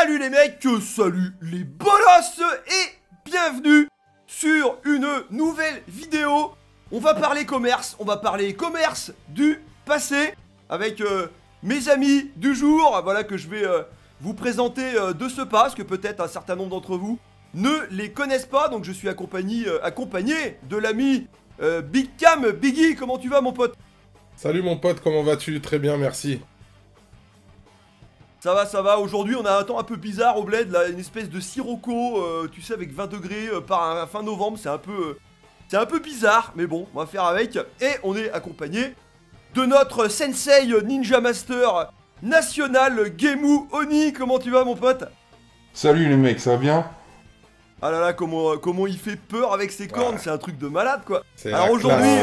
Salut les mecs, salut les bolosses et bienvenue sur une nouvelle vidéo. On va parler commerce, du passé avec mes amis du jour, voilà que je vais vous présenter de ce pas, parce que peut-être un certain nombre d'entre vous ne les connaissent pas, donc je suis accompagné de l'ami Big Cam. Biggie, comment tu vas mon pote? Salut mon pote, comment vas-tu? Très bien, merci. Ça va, aujourd'hui on a un temps un peu bizarre au bled, là, une espèce de sirocco, tu sais, avec 20 degrés par fin novembre, c'est un peu bizarre, mais bon, on va faire avec. Et on est accompagné de notre sensei Ninja Master national, Gemu Oni. Comment tu vas mon pote? Salut les mecs, ça va bien? Ah là là, comment il fait peur avec ses cornes, c'est un truc de malade quoi. Alors aujourd'hui,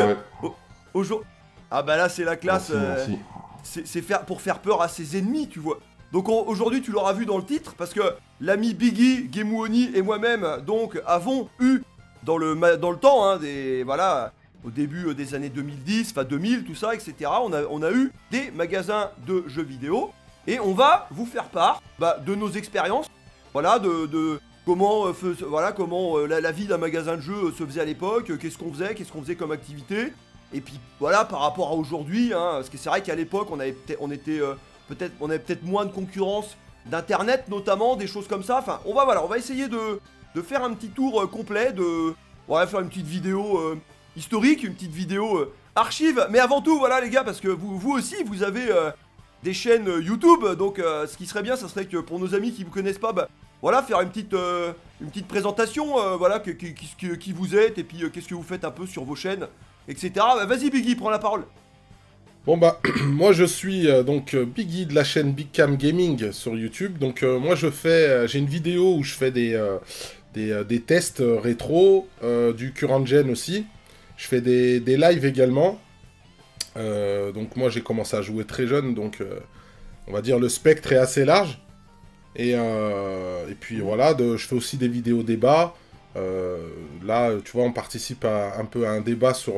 ah bah là c'est la classe, merci. C'est pour faire peur à ses ennemis, tu vois. Donc aujourd'hui tu l'auras vu dans le titre, parce que l'ami Biggie, Gemu Oni et moi-même donc avons eu dans le temps, hein, voilà, au début des années 2010, enfin 2000, tout ça, etc. On a eu des magasins de jeux vidéo et on va vous faire part de nos expériences, voilà, de comment, la vie d'un magasin de jeux se faisait à l'époque, qu'est-ce qu'on faisait comme activité, et puis voilà par rapport à aujourd'hui, hein, parce que c'est vrai qu'à l'époque on avait peut-être moins de concurrence d'internet notamment, des choses comme ça. Enfin, on va essayer de faire un petit tour complet, on va faire une petite vidéo historique, une petite vidéo archive. Mais avant tout, voilà les gars, parce que vous aussi, vous avez des chaînes YouTube. Donc ce qui serait bien, ça serait que pour nos amis qui vous connaissent pas, voilà, faire une petite présentation, voilà, qui vous êtes, et puis qu'est-ce que vous faites un peu sur vos chaînes, etc. Vas-y Biggie, prends la parole. Bon moi je suis donc Biggie de la chaîne Big Cam Gaming sur YouTube. Donc moi j'ai une vidéo où je fais des tests rétro, du current gen aussi. Je fais des lives également. Donc moi j'ai commencé à jouer très jeune, donc on va dire le spectre est assez large. Et puis voilà, je fais aussi des vidéos débats. Là tu vois, on participe un peu à un débat sur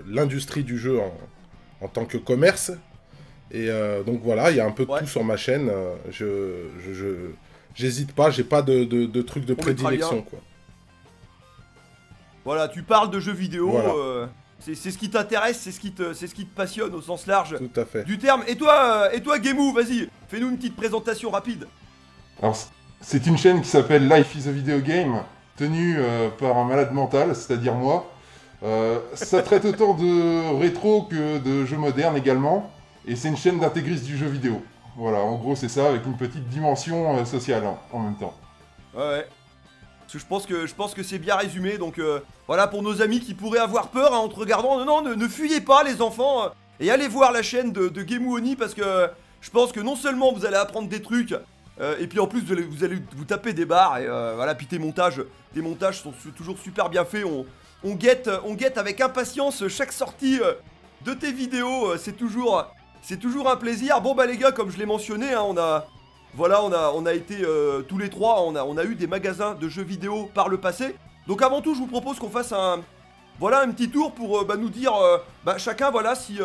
l'industrie du jeu en tant que commerce. Et donc voilà, il y a un peu de tout sur ma chaîne. J'hésite pas, j'ai pas de truc de prédilection, quoi. Voilà, tu parles de jeux vidéo, voilà. C'est ce qui t'intéresse, c'est ce qui te passionne au sens large tout à fait du terme. Et toi Gemu, vas-y, fais-nous une petite présentation rapide. Alors, c'est une chaîne qui s'appelle Life is a Video Game, tenue par un malade mental, c'est-à-dire moi. Ça traite autant de rétro que de jeux modernes également, et c'est une chaîne d'intégristes du jeu vidéo. Voilà, en gros c'est ça, avec une petite dimension sociale en même temps. Ouais. Parce que je pense que c'est bien résumé, donc voilà, pour nos amis qui pourraient avoir peur en te regardant, ne fuyez pas les enfants, et allez voir la chaîne de Gemu Oni, parce que je pense que non seulement vous allez apprendre des trucs, et puis en plus vous allez vous taper des barres, et voilà, puis tes montages sont toujours super bien faits. On guette avec impatience chaque sortie de tes vidéos, c'est toujours un plaisir. Bon les gars, comme je l'ai mentionné, hein, on a été tous les trois, on a eu des magasins de jeux vidéo par le passé. Donc avant tout, je vous propose qu'on fasse un petit tour pour nous dire chacun, voilà, si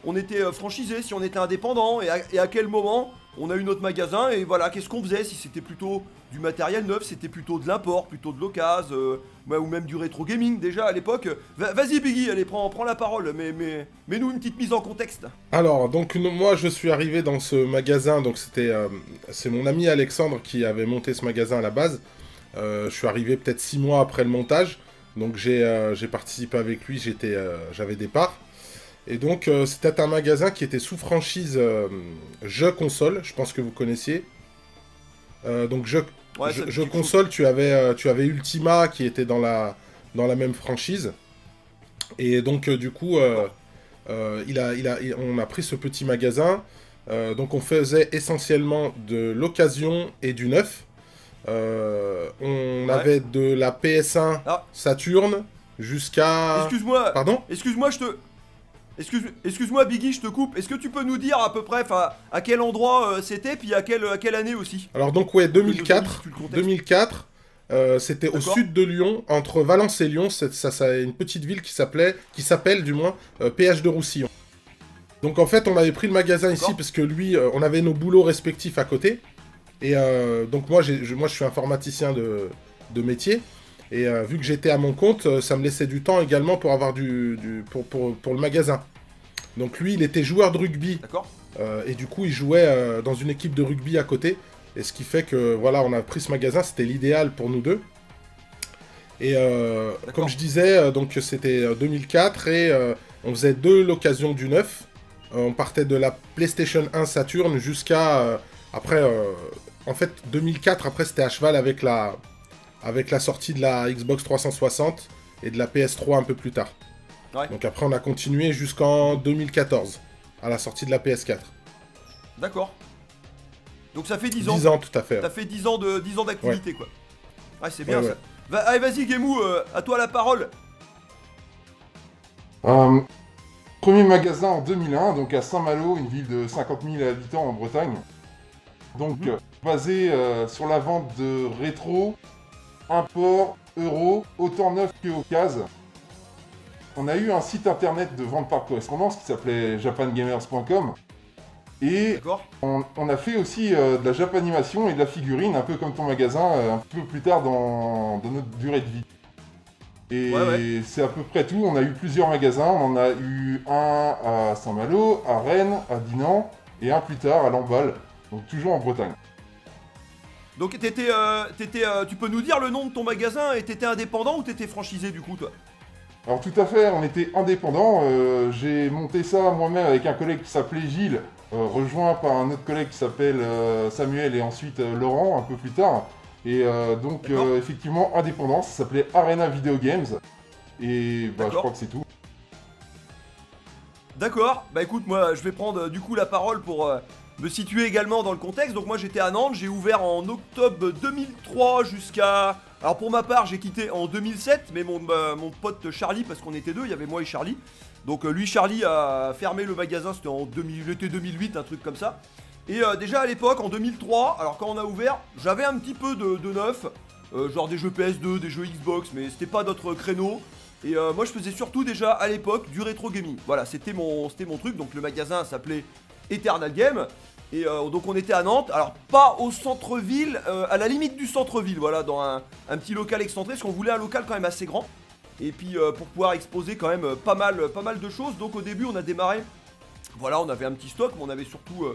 on était franchisé, si on était indépendant, et à quel moment on a eu notre magasin, et voilà, qu'est-ce qu'on faisait, si c'était plutôt du matériel neuf, c'était plutôt de l'import, plutôt de l'occasion, ou même du rétro gaming déjà à l'époque. Vas-y Biggie, allez, prends la parole, mets-nous une petite mise en contexte. Alors, donc moi je suis arrivé dans ce magasin, donc c'est mon ami Alexandre qui avait monté ce magasin à la base. Je suis arrivé peut-être 6 mois après le montage, donc j'ai participé avec lui, j'avais des parts. Et donc c'était un magasin qui était sous franchise jeux console, je pense que vous connaissiez. Donc jeux console, tu avais Ultima qui était dans la même franchise. Et donc du coup on a pris ce petit magasin. Donc on faisait essentiellement de l'occasion et du neuf. On avait de la PS1 Saturn jusqu'à... Excuse-moi. Pardon ? Excuse-moi Biggie, je te coupe. Est-ce que tu peux nous dire à peu près à quel endroit c'était, puis à quelle année aussi? Alors donc ouais, 2004. C'était au sud de Lyon, entre Valence et Lyon. Ça une petite ville qui s'appelle du moins Péage de Roussillon. Donc en fait, on avait pris le magasin ici parce que lui, on avait nos boulots respectifs à côté. Et donc moi, je suis informaticien de métier. Et vu que j'étais à mon compte, ça me laissait du temps également pour avoir pour le magasin. Donc lui, il était joueur de rugby. D'accord. Et du coup, il jouait dans une équipe de rugby à côté. Et ce qui fait que, voilà, on a pris ce magasin, c'était l'idéal pour nous deux. Et comme je disais, donc c'était 2004 et on faisait 2 locations du neuf. On partait de la PlayStation 1 Saturn jusqu'à... après, en fait, 2004, après c'était à cheval avec la sortie de la Xbox 360 et de la PS3 un peu plus tard. Ouais. Donc après, on a continué jusqu'en 2014, à la sortie de la PS4. D'accord. Donc ça fait 10 ans. 10 ans, tout à fait. T'as fait 10 ans d'activité, quoi. Ouais, c'est bien Ouais, ça. ouais. Allez, vas-y, Gemou, à toi la parole. Premier magasin en 2001, donc à Saint-Malo, une ville de 50 000 habitants en Bretagne. Donc basé sur la vente de rétro, import, euro, autant neuf que occasion. On a eu un site internet de vente par correspondance qui s'appelait japangamers.com. Et on a fait aussi de la japanimation et de la figurine, un peu comme ton magasin, un peu plus tard dans notre durée de vie. Et c'est à peu près tout. On a eu plusieurs magasins. On en a eu un à Saint-Malo, à Rennes, à Dinan, et un plus tard à Lamballe. Donc toujours en Bretagne. Donc tu peux nous dire le nom de ton magasin et t'étais indépendant ou t'étais franchisé du coup, toi? Alors tout à fait, on était indépendants. J'ai monté ça moi-même avec un collègue qui s'appelait Gilles, rejoint par un autre collègue qui s'appelle Samuel et ensuite Laurent un peu plus tard. Et donc effectivement indépendant, ça s'appelait Arena Video Games. Et bah je crois que c'est tout. D'accord, bah écoute, moi je vais prendre du coup la parole pour me situer également dans le contexte. Donc moi j'étais à Nantes, j'ai ouvert en octobre 2003 jusqu'à... Alors pour ma part j'ai quitté en 2007, mais mon pote Charlie, parce qu'on était deux, il y avait moi et Charlie. Donc lui Charlie a fermé le magasin, c'était en l'été 2008, un truc comme ça. Et déjà à l'époque, en 2003, alors quand on a ouvert, j'avais un petit peu de neuf, genre des jeux PS2, des jeux Xbox, mais c'était pas notre créneau. Et moi je faisais surtout déjà à l'époque du rétro gaming. Voilà, c'était mon truc, donc le magasin s'appelait Eternal Game. Et donc on était à Nantes, alors pas au centre-ville, à la limite du centre-ville, voilà, dans un petit local excentré, parce qu'on voulait un local quand même assez grand. Et puis pour pouvoir exposer quand même pas mal de choses. Donc au début on a démarré, voilà, on avait un petit stock, mais on avait surtout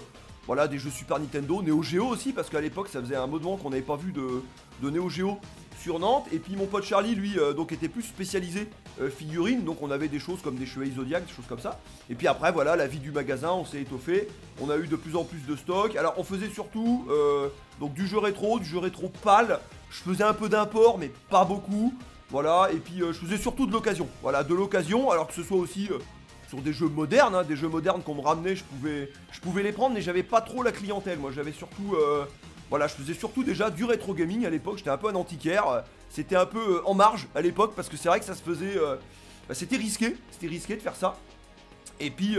voilà, des jeux Super Nintendo, Neo Geo aussi, parce qu'à l'époque ça faisait un moment qu'on n'avait pas vu de Neo Geo sur Nantes. Et puis mon pote Charlie lui donc était plus spécialisé figurines, donc on avait des choses comme des chevaliers Zodiac, des choses comme ça. Et puis après voilà, la vie du magasin, on s'est étoffé, on a eu de plus en plus de stock. Alors on faisait surtout donc du jeu rétro pâle, je faisais un peu d'import mais pas beaucoup, voilà. Et puis je faisais surtout de l'occasion, voilà, de l'occasion, alors que ce soit aussi sur des jeux modernes, hein, des jeux modernes qu'on me ramenait, je pouvais les prendre, mais j'avais pas trop la clientèle, moi j'avais surtout... Voilà, je faisais surtout déjà du rétro gaming à l'époque, j'étais un peu un antiquaire, c'était un peu en marge à l'époque parce que c'est vrai que ça se faisait, c'était risqué de faire ça. Et puis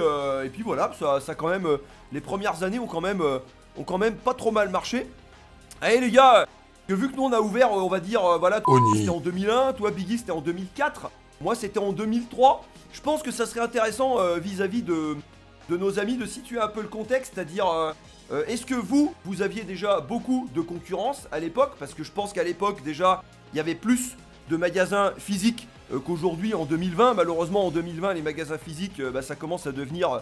voilà, ça quand même, les premières années ont quand même pas trop mal marché. Allez les gars, que vu que nous on a ouvert, on va dire, voilà, c'était en 2001, toi Biggie c'était en 2004, moi c'était en 2003. Je pense que ça serait intéressant vis-à-vis de nos amis de situer un peu le contexte, c'est-à-dire... est-ce que vous aviez déjà beaucoup de concurrence à l'époque? Parce que je pense qu'à l'époque déjà il y avait plus de magasins physiques qu'aujourd'hui en 2020. Malheureusement en 2020 les magasins physiques ça commence à devenir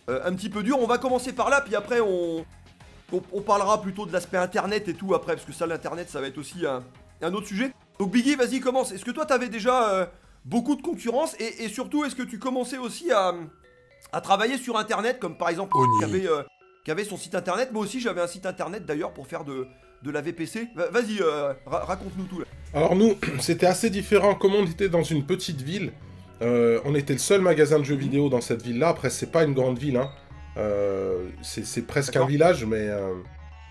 un petit peu dur. On va commencer par là, puis après on parlera plutôt de l'aspect internet et tout après, parce que ça l'internet ça va être aussi un autre sujet. Donc Biggie, vas-y, commence. Est-ce que toi t'avais déjà beaucoup de concurrence et surtout est-ce que tu commençais aussi à travailler sur internet, comme par exemple qui avait son site internet? Moi aussi j'avais un site internet d'ailleurs pour faire de la VPC. Vas-y, raconte-nous tout là. Alors nous, c'était assez différent. Comme on était dans une petite ville, on était le seul magasin de jeux vidéo dans cette ville-là. Après, c'est pas une grande ville, hein. C'est presque un village, mais...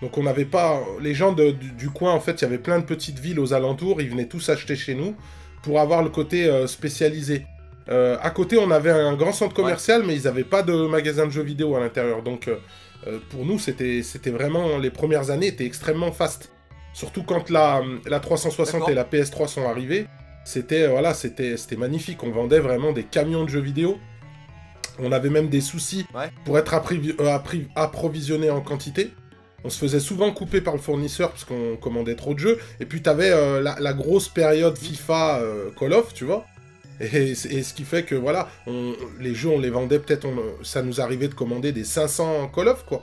Donc on n'avait pas... Les gens du coin, en fait, il y avait plein de petites villes aux alentours. Ils venaient tous acheter chez nous pour avoir le côté spécialisé. À côté, on avait un grand centre commercial, mais ils n'avaient pas de magasin de jeux vidéo à l'intérieur. Donc... pour nous, c'était vraiment... Les premières années étaient extrêmement fast. Surtout quand la 360 et la PS3 sont arrivées. C'était magnifique. On vendait vraiment des camions de jeux vidéo. On avait même des soucis pour être approvisionné en quantité. on se faisait souvent couper par le fournisseur parce qu'on commandait trop de jeux. Et puis t'avais la grosse période FIFA Call of, tu vois. Et ce qui fait que voilà, les jeux on les vendait peut-être, ça nous arrivait de commander des 500 Call of quoi.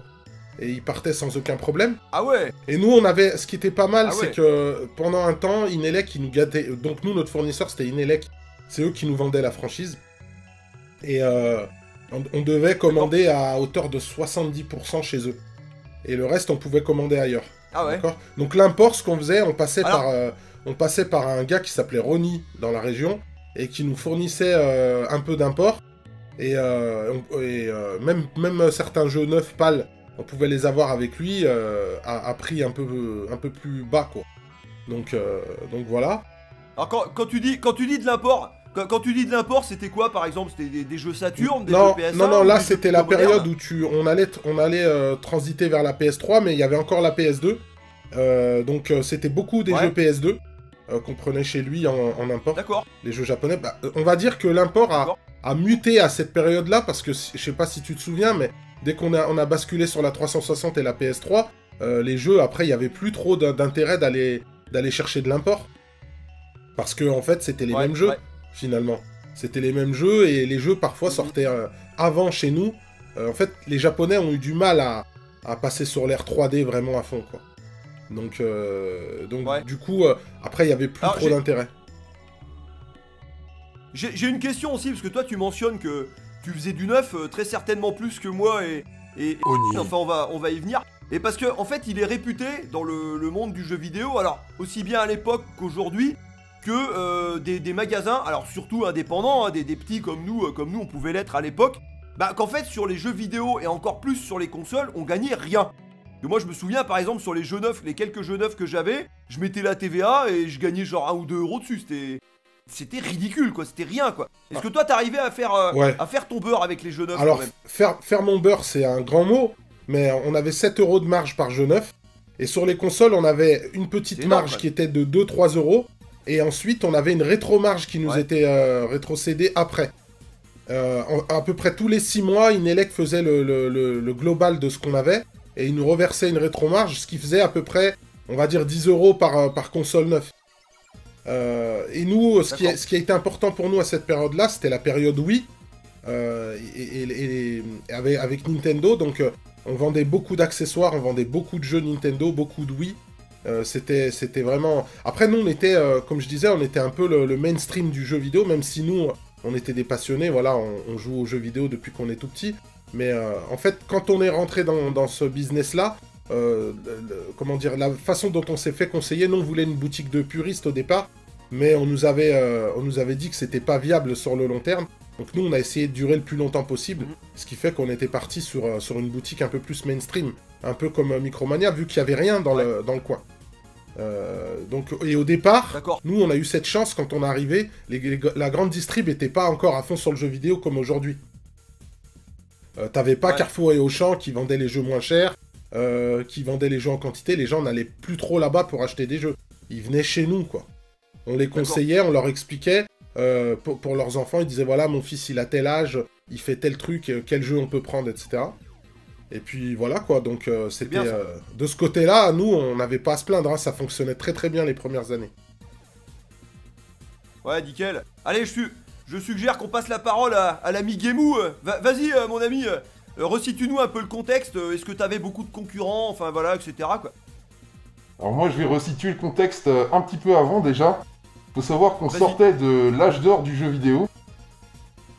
Et ils partaient sans aucun problème. Ah ouais. Et nous on avait, ce qui était pas mal, Ah c'est ouais. que pendant un temps, Inelec ils nous gâtaient. Donc nous notre fournisseur c'était Inelec, c'est eux qui nous vendaient la franchise. Et on devait commander à hauteur de 70% chez eux. Et le reste on pouvait commander ailleurs. Ah ouais. D'accord. Donc l'import, ce qu'on faisait, on passait Alors... on passait par un gars qui s'appelait Ronnie dans la région et qui nous fournissait un peu d'import. Et même certains jeux neufs PAL, on pouvait les avoir avec lui à prix un peu plus bas, quoi. Donc voilà. Alors quand tu dis de l'import, quand tu dis de l'import, c'était quoi par exemple? C'était des jeux Saturn, des Non, jeux PS1? non, ou là des c'était jeux la plutôt période modernes où on allait transiter vers la PS3, mais il y avait encore la PS2. Donc c'était beaucoup des jeux PS2 qu'on prenait chez lui en import. D'accord. Les jeux japonais. Bah, on va dire que l'import a muté à cette période-là, parce que je sais pas si tu te souviens, mais dès qu'on a basculé sur la 360 et la PS3, les jeux, après, il y avait plus trop d'intérêt d'aller chercher de l'import. Parce que, en fait, c'était les mêmes jeux, finalement. C'était les mêmes jeux, et les jeux, parfois, sortaient avant chez nous. En fait, les Japonais ont eu du mal à passer sur l'ère 3D vraiment à fond, quoi. Donc du coup, après, il y avait plus trop d'intérêt. J'ai une question aussi, parce que toi, tu mentionnes que tu faisais du neuf très certainement plus que moi et enfin, on va y venir. Et parce que, en fait, il est réputé dans le monde du jeu vidéo, alors, aussi bien à l'époque qu'aujourd'hui, que des magasins, alors surtout indépendants, hein, des petits comme nous on pouvait l'être à l'époque, bah qu'en fait, sur les jeux vidéo et encore plus sur les consoles, on gagnait rien. Et moi je me souviens par exemple sur les jeux neufs, les quelques jeux neufs que j'avais, je mettais la TVA et je gagnais genre 1 ou 2 euros dessus, c'était ridicule quoi, c'était rien quoi. Est-ce que toi t'arrivais à faire ton beurre avec les jeux neufs? Alors quand même faire mon beurre c'est un grand mot, mais on avait 7 euros de marge par jeu neuf, et sur les consoles on avait une petite marge qui était de 2-3 euros, et ensuite on avait une rétro-marge qui nous était rétrocédée après. À peu près tous les 6 mois, Inelec faisait le global de ce qu'on avait, et il nous reversait une rétro-marge, ce qui faisait à peu près, on va dire, 10 euros par console neuve. Et nous, ce qui a été important pour nous à cette période-là, c'était la période Wii, avec Nintendo, donc on vendait beaucoup d'accessoires, on vendait beaucoup de jeux Nintendo, beaucoup de Wii. C'était vraiment... Après, nous, on était, comme je disais, on était un peu le mainstream du jeu vidéo, même si nous, on était des passionnés, voilà, on joue aux jeux vidéo depuis qu'on est tout petit. Mais en fait, quand on est rentré dans ce business-là, comment dire, la façon dont on s'est fait conseiller, nous on voulait une boutique de puristes au départ, mais on nous avait dit que c'était pas viable sur le long terme. Donc nous on a essayé de durer le plus longtemps possible, ce qui fait qu'on était parti sur une boutique un peu plus mainstream, un peu comme Micromania, vu qu'il y avait rien dans le coin. Et au départ, nous on a eu cette chance quand on est arrivé, la grande distrib était pas encore à fond sur le jeu vidéo comme aujourd'hui. T'avais pas Carrefour et Auchan qui vendaient les jeux moins chers, qui vendaient les jeux en quantité, les gens n'allaient plus trop là-bas pour acheter des jeux. Ils venaient chez nous, quoi. On les conseillait, on leur expliquait, pour leurs enfants, ils disaient, voilà, mon fils, il a tel âge, il fait tel truc, quel jeu on peut prendre, etc. Et puis voilà, quoi, donc c'était... de ce côté-là, nous, on n'avait pas à se plaindre, hein, ça fonctionnait très très bien les premières années. Ouais, nickel. Allez, je suggère qu'on passe la parole à l'ami Gemou. Vas-y, mon ami, resitue-nous un peu le contexte. Est-ce que t'avais beaucoup de concurrents, enfin voilà, etc. quoi. Alors moi, je vais resituer le contexte un petit peu avant déjà. Faut savoir qu'on sortait de l'âge d'or du jeu vidéo,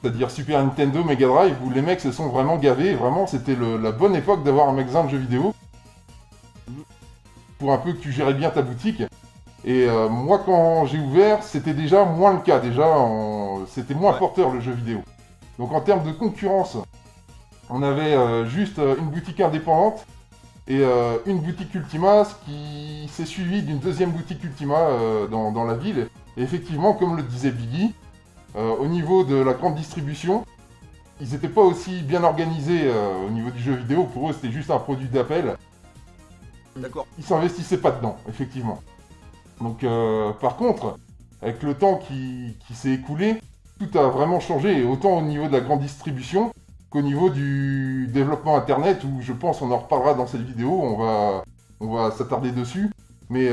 c'est-à-dire Super Nintendo, Mega Drive, où les mecs se sont vraiment gavés. Vraiment, c'était la bonne époque d'avoir un magasin de jeux vidéo. Pour un peu que tu gérais bien ta boutique. Et moi, quand j'ai ouvert, c'était déjà moins le cas. Déjà, c'était moins porteur, le jeu vidéo. Donc en termes de concurrence, on avait juste une boutique indépendante et une boutique Ultima, ce qui s'est suivi d'une deuxième boutique Ultima dans la ville. Et effectivement, comme le disait Biggie, au niveau de la grande distribution, ils n'étaient pas aussi bien organisés au niveau du jeu vidéo. Pour eux, c'était juste un produit d'appel. D'accord. Ils s'investissaient pas dedans, effectivement. Donc, par contre, avec le temps qui s'est écoulé, tout a vraiment changé. Et autant au niveau de la grande distribution qu'au niveau du développement internet, où je pense on en reparlera dans cette vidéo, on va s'attarder dessus, mais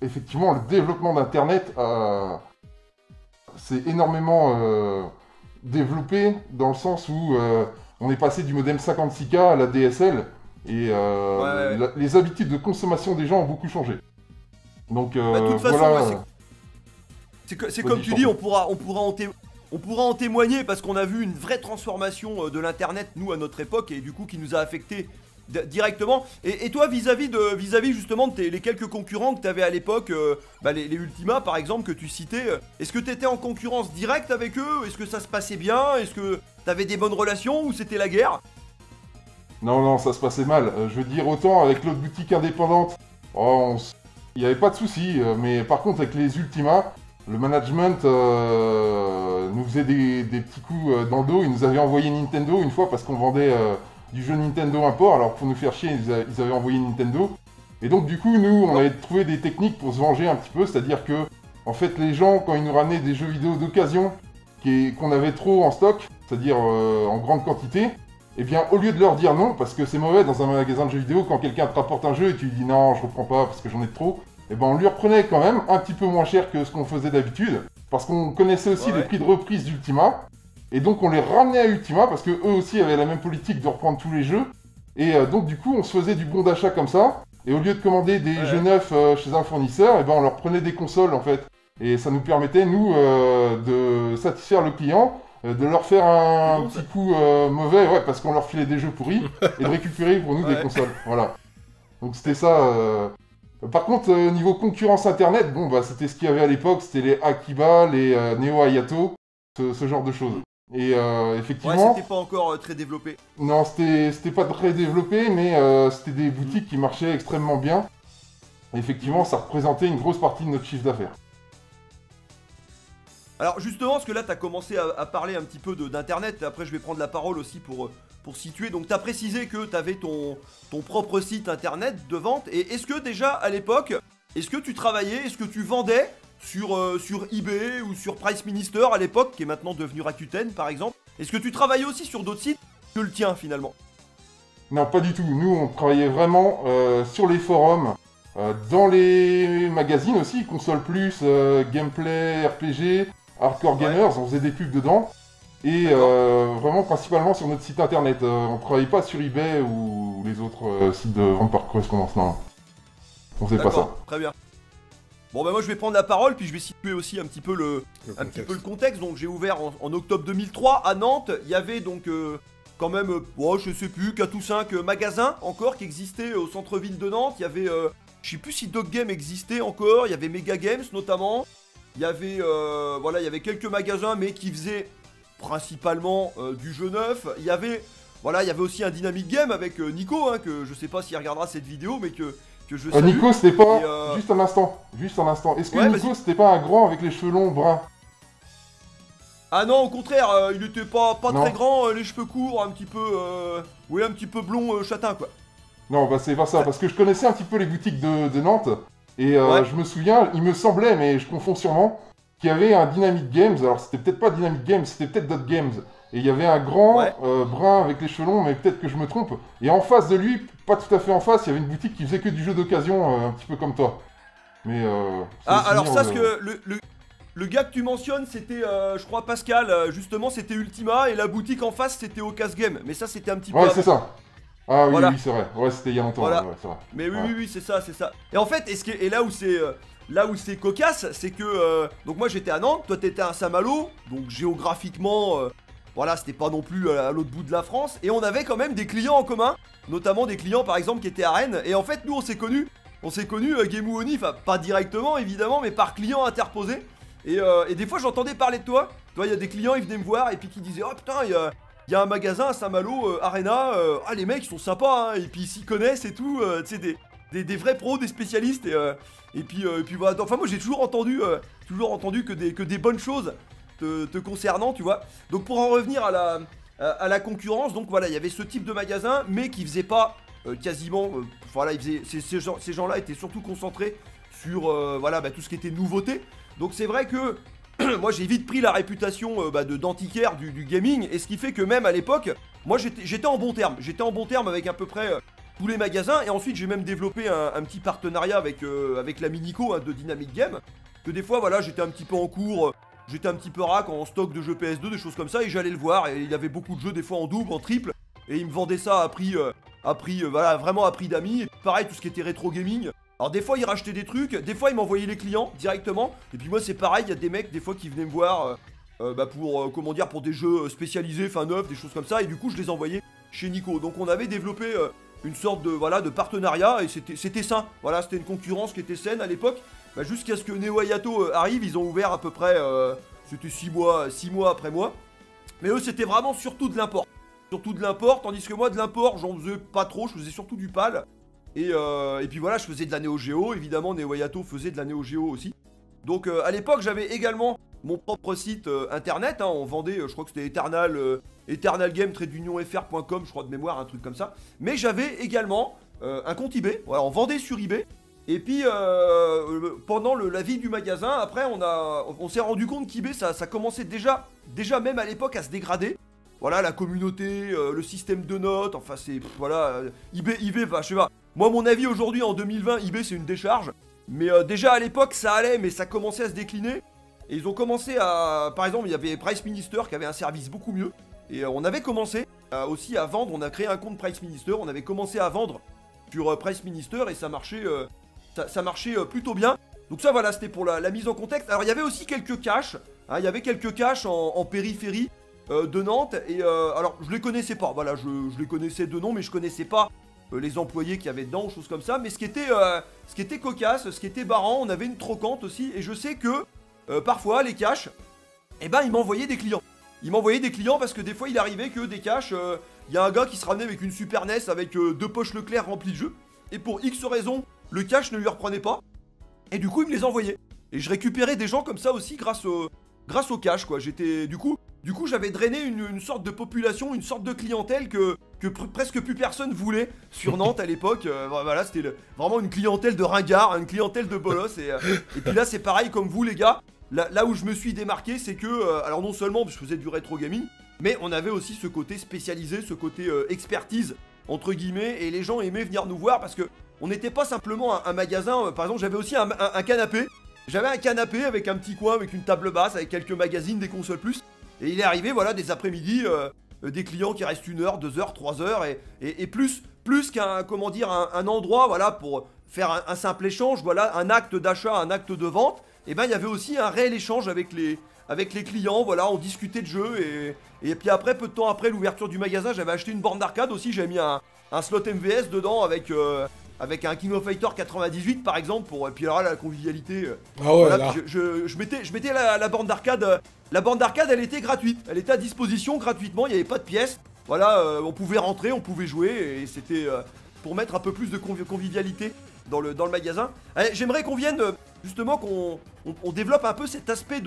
effectivement le développement d'internet s'est énormément développé dans le sens où on est passé du modem 56K à la DSL, et les habitudes de consommation des gens ont beaucoup changé. Donc de toute façon, voilà. C'est comme tu dis, on pourra en témoigner parce qu'on a vu une vraie transformation de l'internet, nous, à notre époque, et du coup qui nous a affecté directement. Et toi, vis-à-vis justement de les quelques concurrents que tu avais à l'époque, les Ultima par exemple que tu citais, est-ce que tu étais en concurrence directe avec eux? Est-ce que ça se passait bien? Est-ce que tu avais des bonnes relations ou c'était la guerre? Non, ça se passait mal. Je veux dire, autant avec l'autre boutique indépendante, il n'y avait pas de soucis, mais par contre avec les Ultima, le management nous faisait des petits coups dans le dos. Ils nous avaient envoyé Nintendo une fois parce qu'on vendait du jeu Nintendo import. Alors pour nous faire chier, ils avaient envoyé Nintendo. Et donc du coup, nous, on avait trouvé des techniques pour se venger un petit peu. C'est-à-dire que, en fait, les gens, quand ils nous ramenaient des jeux vidéo d'occasion qu'on avait trop en stock, c'est-à-dire en grande quantité, eh bien, au lieu de leur dire non, parce que c'est mauvais dans un magasin de jeux vidéo, quand quelqu'un te rapporte un jeu et tu lui dis non, je reprends pas parce que j'en ai trop, eh ben on lui reprenait quand même un petit peu moins cher que ce qu'on faisait d'habitude, parce qu'on connaissait aussi les prix de reprise d'Ultima, et donc on les ramenait à Ultima, parce que eux aussi avaient la même politique de reprendre tous les jeux, et donc du coup on se faisait du bon d'achat comme ça, et au lieu de commander des jeux neufs chez un fournisseur, eh ben on leur prenait des consoles en fait, et ça nous permettait nous de satisfaire le client, de leur faire un petit coup mauvais, parce qu'on leur filait des jeux pourris, et de récupérer pour nous des consoles, voilà. Donc c'était ça. Par contre, niveau concurrence internet, bon bah c'était ce qu'il y avait à l'époque, c'était les Akiba, les Neo Ayato, ce genre de choses. Et effectivement... Ouais, c'était pas encore très développé. Non, c'était pas très développé, mais c'était des boutiques qui marchaient extrêmement bien. Et effectivement, ça représentait une grosse partie de notre chiffre d'affaires. Alors justement, parce que là, tu as commencé à parler un petit peu d'internet, après je vais prendre la parole aussi pour situer. Donc tu as précisé que tu avais ton propre site internet de vente, et est-ce que déjà à l'époque, est-ce que tu travaillais, est-ce que tu vendais sur eBay ou sur Price Minister à l'époque, qui est maintenant devenu Rakuten par exemple? Est-ce que tu travaillais aussi sur d'autres sites que le tien finalement? Non, pas du tout. Nous, on travaillait vraiment sur les forums, dans les magazines aussi, Console Plus, Gameplay, RPG, Hardcore Gamers, on faisait des pubs dedans. Et vraiment principalement sur notre site internet. On travaillait pas sur eBay ou les autres sites de vente par correspondance, non. On faisait pas ça. Très bien. Bon bah moi je vais prendre la parole, puis je vais situer aussi un petit peu le contexte. Donc j'ai ouvert en octobre 2003 à Nantes. Il y avait donc quand même, je sais plus, 4 ou 5 magasins encore qui existaient au centre-ville de Nantes. Il y avait, je sais plus si Dog Game existait encore, il y avait Mega Games notamment. Il y avait, il y avait quelques magasins mais qui faisaient principalement du jeu neuf. Il y avait aussi un Dynamic Game avec Nico, que je sais pas s'il regardera cette vidéo, mais que je salue. Nico, c'était pas... Juste un instant. Est-ce que Nico, c'était pas un grand avec les cheveux longs bruns? Ah non, au contraire, il était pas très grand, les cheveux courts, un petit peu blond châtain quoi. Non, bah c'est pas ça, parce que je connaissais un petit peu les boutiques de Nantes, et je me souviens, il me semblait, mais je confonds sûrement, qu'il y avait un Dynamic Games. Alors c'était peut-être pas Dynamic Games, c'était peut-être Dot Games. Et il y avait un grand brun avec les cheveux longs, mais peut-être que je me trompe. Et en face de lui, pas tout à fait en face, il y avait une boutique qui faisait que du jeu d'occasion, un petit peu comme toi. Mais alors ça, ce que le gars que tu mentionnes, c'était, je crois, Pascal, justement, c'était Ultima, et la boutique en face, c'était Ocas Game. Mais ça, c'était un petit peu Ouais, avant. c'est ça. Ah oui, oui, c'est vrai. Ouais, c'était il y a longtemps. Voilà. Ouais, c'est vrai. Mais oui, c'est ça. Et en fait, là où c'est cocasse, c'est que donc moi j'étais à Nantes, toi t'étais à Saint-Malo, donc géographiquement, c'était pas non plus à l'autre bout de la France, et on avait quand même des clients en commun, notamment des clients par exemple qui étaient à Rennes, et en fait nous on s'est connus Game Oni, enfin pas directement évidemment, mais par clients interposés, et des fois j'entendais parler de toi, il y a des clients, ils venaient me voir et puis qui disaient oh putain il y a un magasin à Saint-Malo, Arena, les mecs ils sont sympas, et puis ils s'y connaissent et tout, tu sais des vrais pros, des spécialistes, et puis voilà. Enfin moi j'ai toujours entendu que des bonnes choses te concernant, tu vois. Donc pour en revenir à la concurrence, donc voilà, il y avait ce type de magasin, mais qui faisait pas quasiment, ces gens-là étaient surtout concentrés sur tout ce qui était nouveauté. Donc c'est vrai que moi j'ai vite pris la réputation d'antiquaire du gaming, et ce qui fait que même à l'époque, moi j'étais en bon terme. J'étais en bon terme avec à peu près tous les magasins. Et ensuite j'ai même développé un petit partenariat avec la Minico de Dynamic Game. Que des fois voilà j'étais un petit peu en cours, j'étais un petit peu rack en stock de jeux PS2, des choses comme ça. Et j'allais le voir et il y avait beaucoup de jeux des fois en double, en triple. Et il me vendait ça à prix, voilà, vraiment à prix d'amis. Et pareil tout ce qui était rétro gaming. Alors des fois il rachetait des trucs, des fois il m'envoyait les clients directement. Et puis moi c'est pareil, il y a des mecs des fois qui venaient me voir pour comment dire, pour des jeux spécialisés, fin neuf, des choses comme ça. Et du coup je les envoyais chez Nico. Donc on avait développé une sorte de voilà de partenariat et c'était sain. Voilà, c'était une concurrence qui était saine à l'époque. Jusqu'à ce que Neo Ayato arrive, ils ont ouvert à peu près c'était 6 mois après moi. Mais eux c'était vraiment surtout de l'import. Surtout de l'import, tandis que moi de l'import j'en faisais pas trop, je faisais surtout du PAL. Et puis voilà, je faisais de la Neo Geo, évidemment Neo Ayato faisait de la Neo Geo aussi. Donc à l'époque j'avais également mon propre site internet, on vendait, je crois que c'était eternalgame-fr.com, je crois de mémoire, un truc comme ça. Mais j'avais également un compte eBay, voilà, on vendait sur eBay. Et puis pendant la vie du magasin, après on s'est rendu compte qu'eBay ça commençait déjà même à l'époque à se dégrader. Voilà, la communauté, le système de notes, enfin c'est, voilà, eBay, je sais pas. Moi mon avis aujourd'hui en 2020, eBay c'est une décharge. Mais déjà à l'époque ça allait, mais ça commençait à se décliner. Et ils ont commencé à, par exemple il y avait Price Minister qui avait un service beaucoup mieux. Et on avait commencé aussi à vendre, on a créé un compte Price Minister, on avait commencé à vendre sur Price Minister et ça marchait, ça marchait plutôt bien. Donc ça voilà, c'était pour la mise en contexte. Alors il y avait aussi quelques caches, il y avait quelques caches en périphérie. De Nantes et alors je les connaissais pas, voilà, je les connaissais de nom mais je connaissais pas les employés qu'il y avait dedans, choses comme ça. Mais ce qui était cocasse, ce qui était barrant, on avait une trocante aussi. Et je sais que parfois les caches, eh ben ils m'envoyaient des clients. Ils m'envoyaient des clients parce que des fois il arrivait que des caches, il y a un gars qui se ramenait avec une Super NES avec 2 poches Leclerc remplies de jeux. Et pour X raison, le cache ne lui reprenait pas. Et du coup il me les envoyait. Et je récupérais des gens comme ça aussi grâce au cache quoi. J'étais du coup, j'avais drainé une sorte de population, une sorte de clientèle que presque plus personne voulait sur Nantes à l'époque. Voilà, c'était vraiment une clientèle de ringards, une clientèle de bolos. Et puis là, c'est pareil comme vous, les gars. Là où je me suis démarqué, c'est que, alors non seulement je faisais du rétro gaming, mais on avait aussi ce côté spécialisé, ce côté expertise, entre guillemets. Et les gens aimaient venir nous voir parce que on n'était pas simplement un magasin. Par exemple, j'avais aussi un canapé. J'avais un canapé avec un petit coin, avec une table basse, avec quelques magazines, des consoles plus. Et il est arrivé, voilà, des après-midi, des clients qui restent 1 heure, 2 heures, 3 heures, et plus qu'un, comment dire, un endroit, voilà, pour faire un simple échange, voilà, un acte d'achat, un acte de vente. Et ben, il y avait aussi un réel échange avec les clients, voilà, on discutait de jeux, et puis après, peu de temps après l'ouverture du magasin, j'avais acheté une borne d'arcade aussi, j'avais mis un slot MVS dedans avec un King of Fighter 98 par exemple, et puis alors là, la convivialité. Ah ouais, voilà, là. Je mettais la borne d'arcade. La borne d'arcade elle était gratuite, elle était à disposition gratuitement, il n'y avait pas de pièces. Voilà, on pouvait rentrer, on pouvait jouer, et c'était pour mettre un peu plus de convivialité dans le magasin. Allez, j'aimerais qu'on vienne justement qu'on développe un peu cet aspect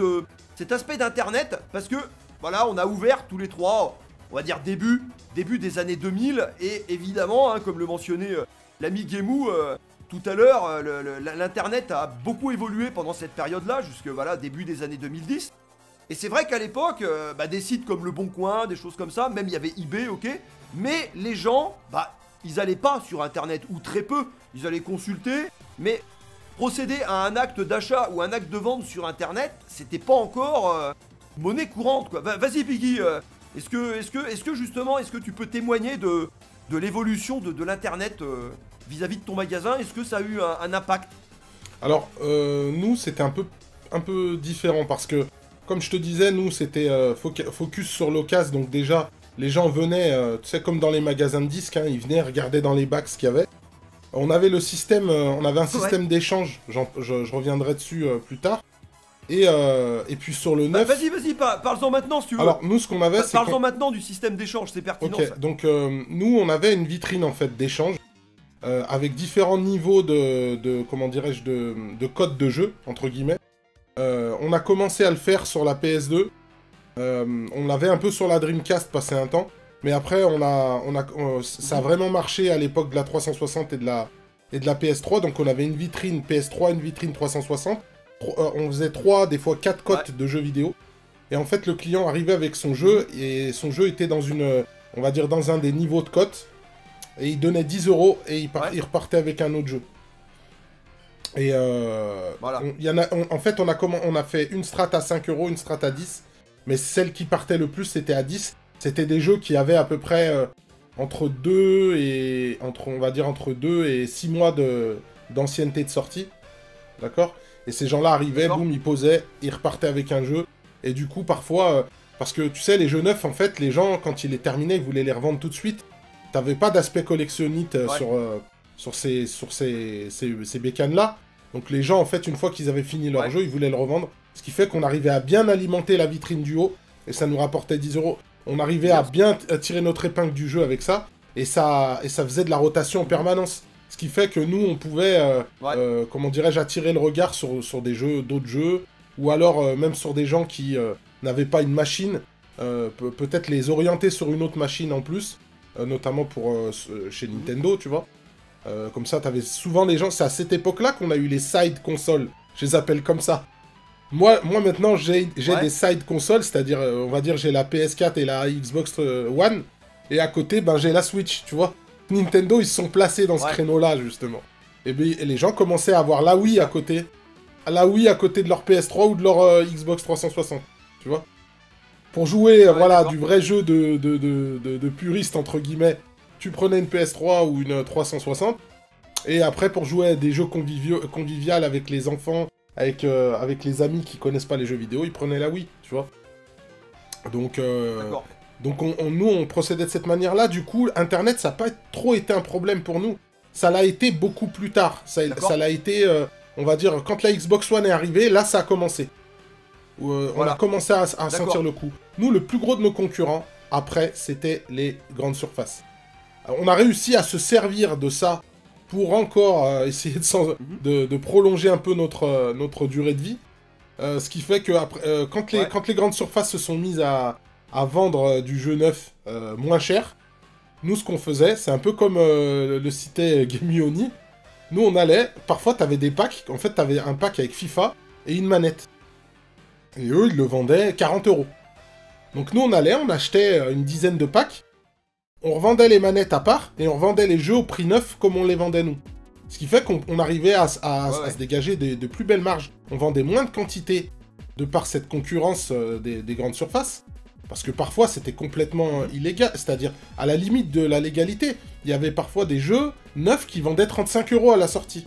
d'internet, parce que voilà, on a ouvert tous les trois, on va dire début des années 2000, et évidemment, comme le mentionnait l'ami Gemou tout à l'heure, l'internet a beaucoup évolué pendant cette période-là, jusque voilà, début des années 2010. Et c'est vrai qu'à l'époque, des sites comme Le Bon Coin, des choses comme ça, même il y avait eBay, ok, mais les gens, ils allaient pas sur internet, ou très peu, ils allaient consulter, mais procéder à un acte d'achat ou un acte de vente sur internet, c'était pas encore monnaie courante, quoi. Vas-y Piggy, est-ce que justement, est-ce que tu peux témoigner de l'évolution de l'internet vis-à-vis de ton magasin? Est-ce que ça a eu un impact? Alors, nous, c'était un peu différent, parce que, comme je te disais, nous, c'était focus sur l'occasion, donc déjà, les gens venaient, tu sais, comme dans les magasins de disques, ils venaient regarder dans les bacs ce qu'il y avait. On avait le système, on avait un système d'échange, je reviendrai dessus plus tard. Et puis sur le neuf... Vas-y, parle-en maintenant si tu veux. Alors, nous, ce qu'on avait, c'est... Parle-en maintenant du système d'échange, c'est pertinent. Ok, ça. donc nous, on avait une vitrine, en fait, d'échange, avec différents niveaux comment dirais-je, de code de jeu, entre guillemets. On a commencé à le faire sur la PS2. On l'avait un peu sur la Dreamcast passé un temps. Mais après, ça a vraiment marché à l'époque de la 360 et de la PS3. Donc on avait une vitrine PS3, une vitrine 360. On faisait 3, des fois 4 cotes de jeux vidéo. Et en fait, le client arrivait avec son jeu. Et son jeu était dans une on va dire, dans un des niveaux de cote, et il donnait 10 € et il repartait avec un autre jeu. Et Voilà. en fait, on a fait une strat à 5 €, une strat à 10, mais celle qui partait le plus, c'était à 10. C'était des jeux qui avaient à peu près entre 2 et 6 mois d'ancienneté de sortie. D'accord? Et ces gens-là arrivaient, boum, ils posaient, ils repartaient avec un jeu. Et du coup, parfois, parce que tu sais, les jeux neufs, en fait, les gens, quand ils les terminaient, ils voulaient les revendre tout de suite. T'avais pas d'aspect collectionnite sur ces bécanes-là. Donc les gens, en fait, une fois qu'ils avaient fini leur jeu, ils voulaient le revendre. Ce qui fait qu'on arrivait à bien alimenter la vitrine du haut, et ça nous rapportait 10 €. On arrivait à bien tirer notre épingle du jeu avec ça, et ça faisait de la rotation en permanence. Ce qui fait que nous, on pouvait, comment dirais-je, attirer le regard sur des jeux, d'autres jeux, ou alors même sur des gens qui n'avaient pas une machine, peut-être les orienter sur une autre machine en plus, notamment chez Nintendo, tu vois. Comme ça, t'avais souvent les gens... C'est à cette époque-là qu'on a eu les side consoles. Je les appelle comme ça. Moi maintenant, j'ai des side consoles, c'est-à-dire, on va dire, j'ai la PS4 et la Xbox One, et à côté, ben, j'ai la Switch, tu vois. Nintendo, ils se sont placés dans ce créneau-là, justement. Et les gens commençaient à avoir la Wii à côté. La Wii à côté de leur PS3 ou de leur Xbox 360, tu vois. Pour jouer, voilà, du vrai jeu de puriste, entre guillemets, tu prenais une PS3 ou une 360, et après, pour jouer à des jeux convivial avec les enfants, avec les amis qui connaissent pas les jeux vidéo, ils prenaient la Wii, tu vois. Donc, nous, on procédait de cette manière-là. Du coup, Internet, ça n'a pas trop été un problème pour nous. Ça l'a été beaucoup plus tard. Ça l'a été, on va dire, quand la Xbox One est arrivée, là, ça a commencé. On a commencé à sentir le coup. Nous, le plus gros de nos concurrents, après, c'était les grandes surfaces. On a réussi à se servir de ça pour encore essayer de prolonger un peu notre durée de vie. Ce qui fait que quand les grandes surfaces se sont mises à vendre du jeu neuf moins cher, nous, ce qu'on faisait, c'est un peu comme le citait Gemioni. Nous, on allait, parfois, t'avais des packs. En fait, t'avais un pack avec FIFA et une manette. Et eux, ils le vendaient 40 €. Donc nous, on allait, on achetait une dizaine de packs, on revendait les manettes à part, et on revendait les jeux au prix neuf comme on les vendait nous. Ce qui fait qu'on arrivait à se dégager de plus belles marges. On vendait moins de quantité de par cette concurrence des grandes surfaces, parce que parfois c'était complètement illégal, c'est-à-dire à la limite de la légalité. Il y avait parfois des jeux neufs qui vendaient 35 € à la sortie.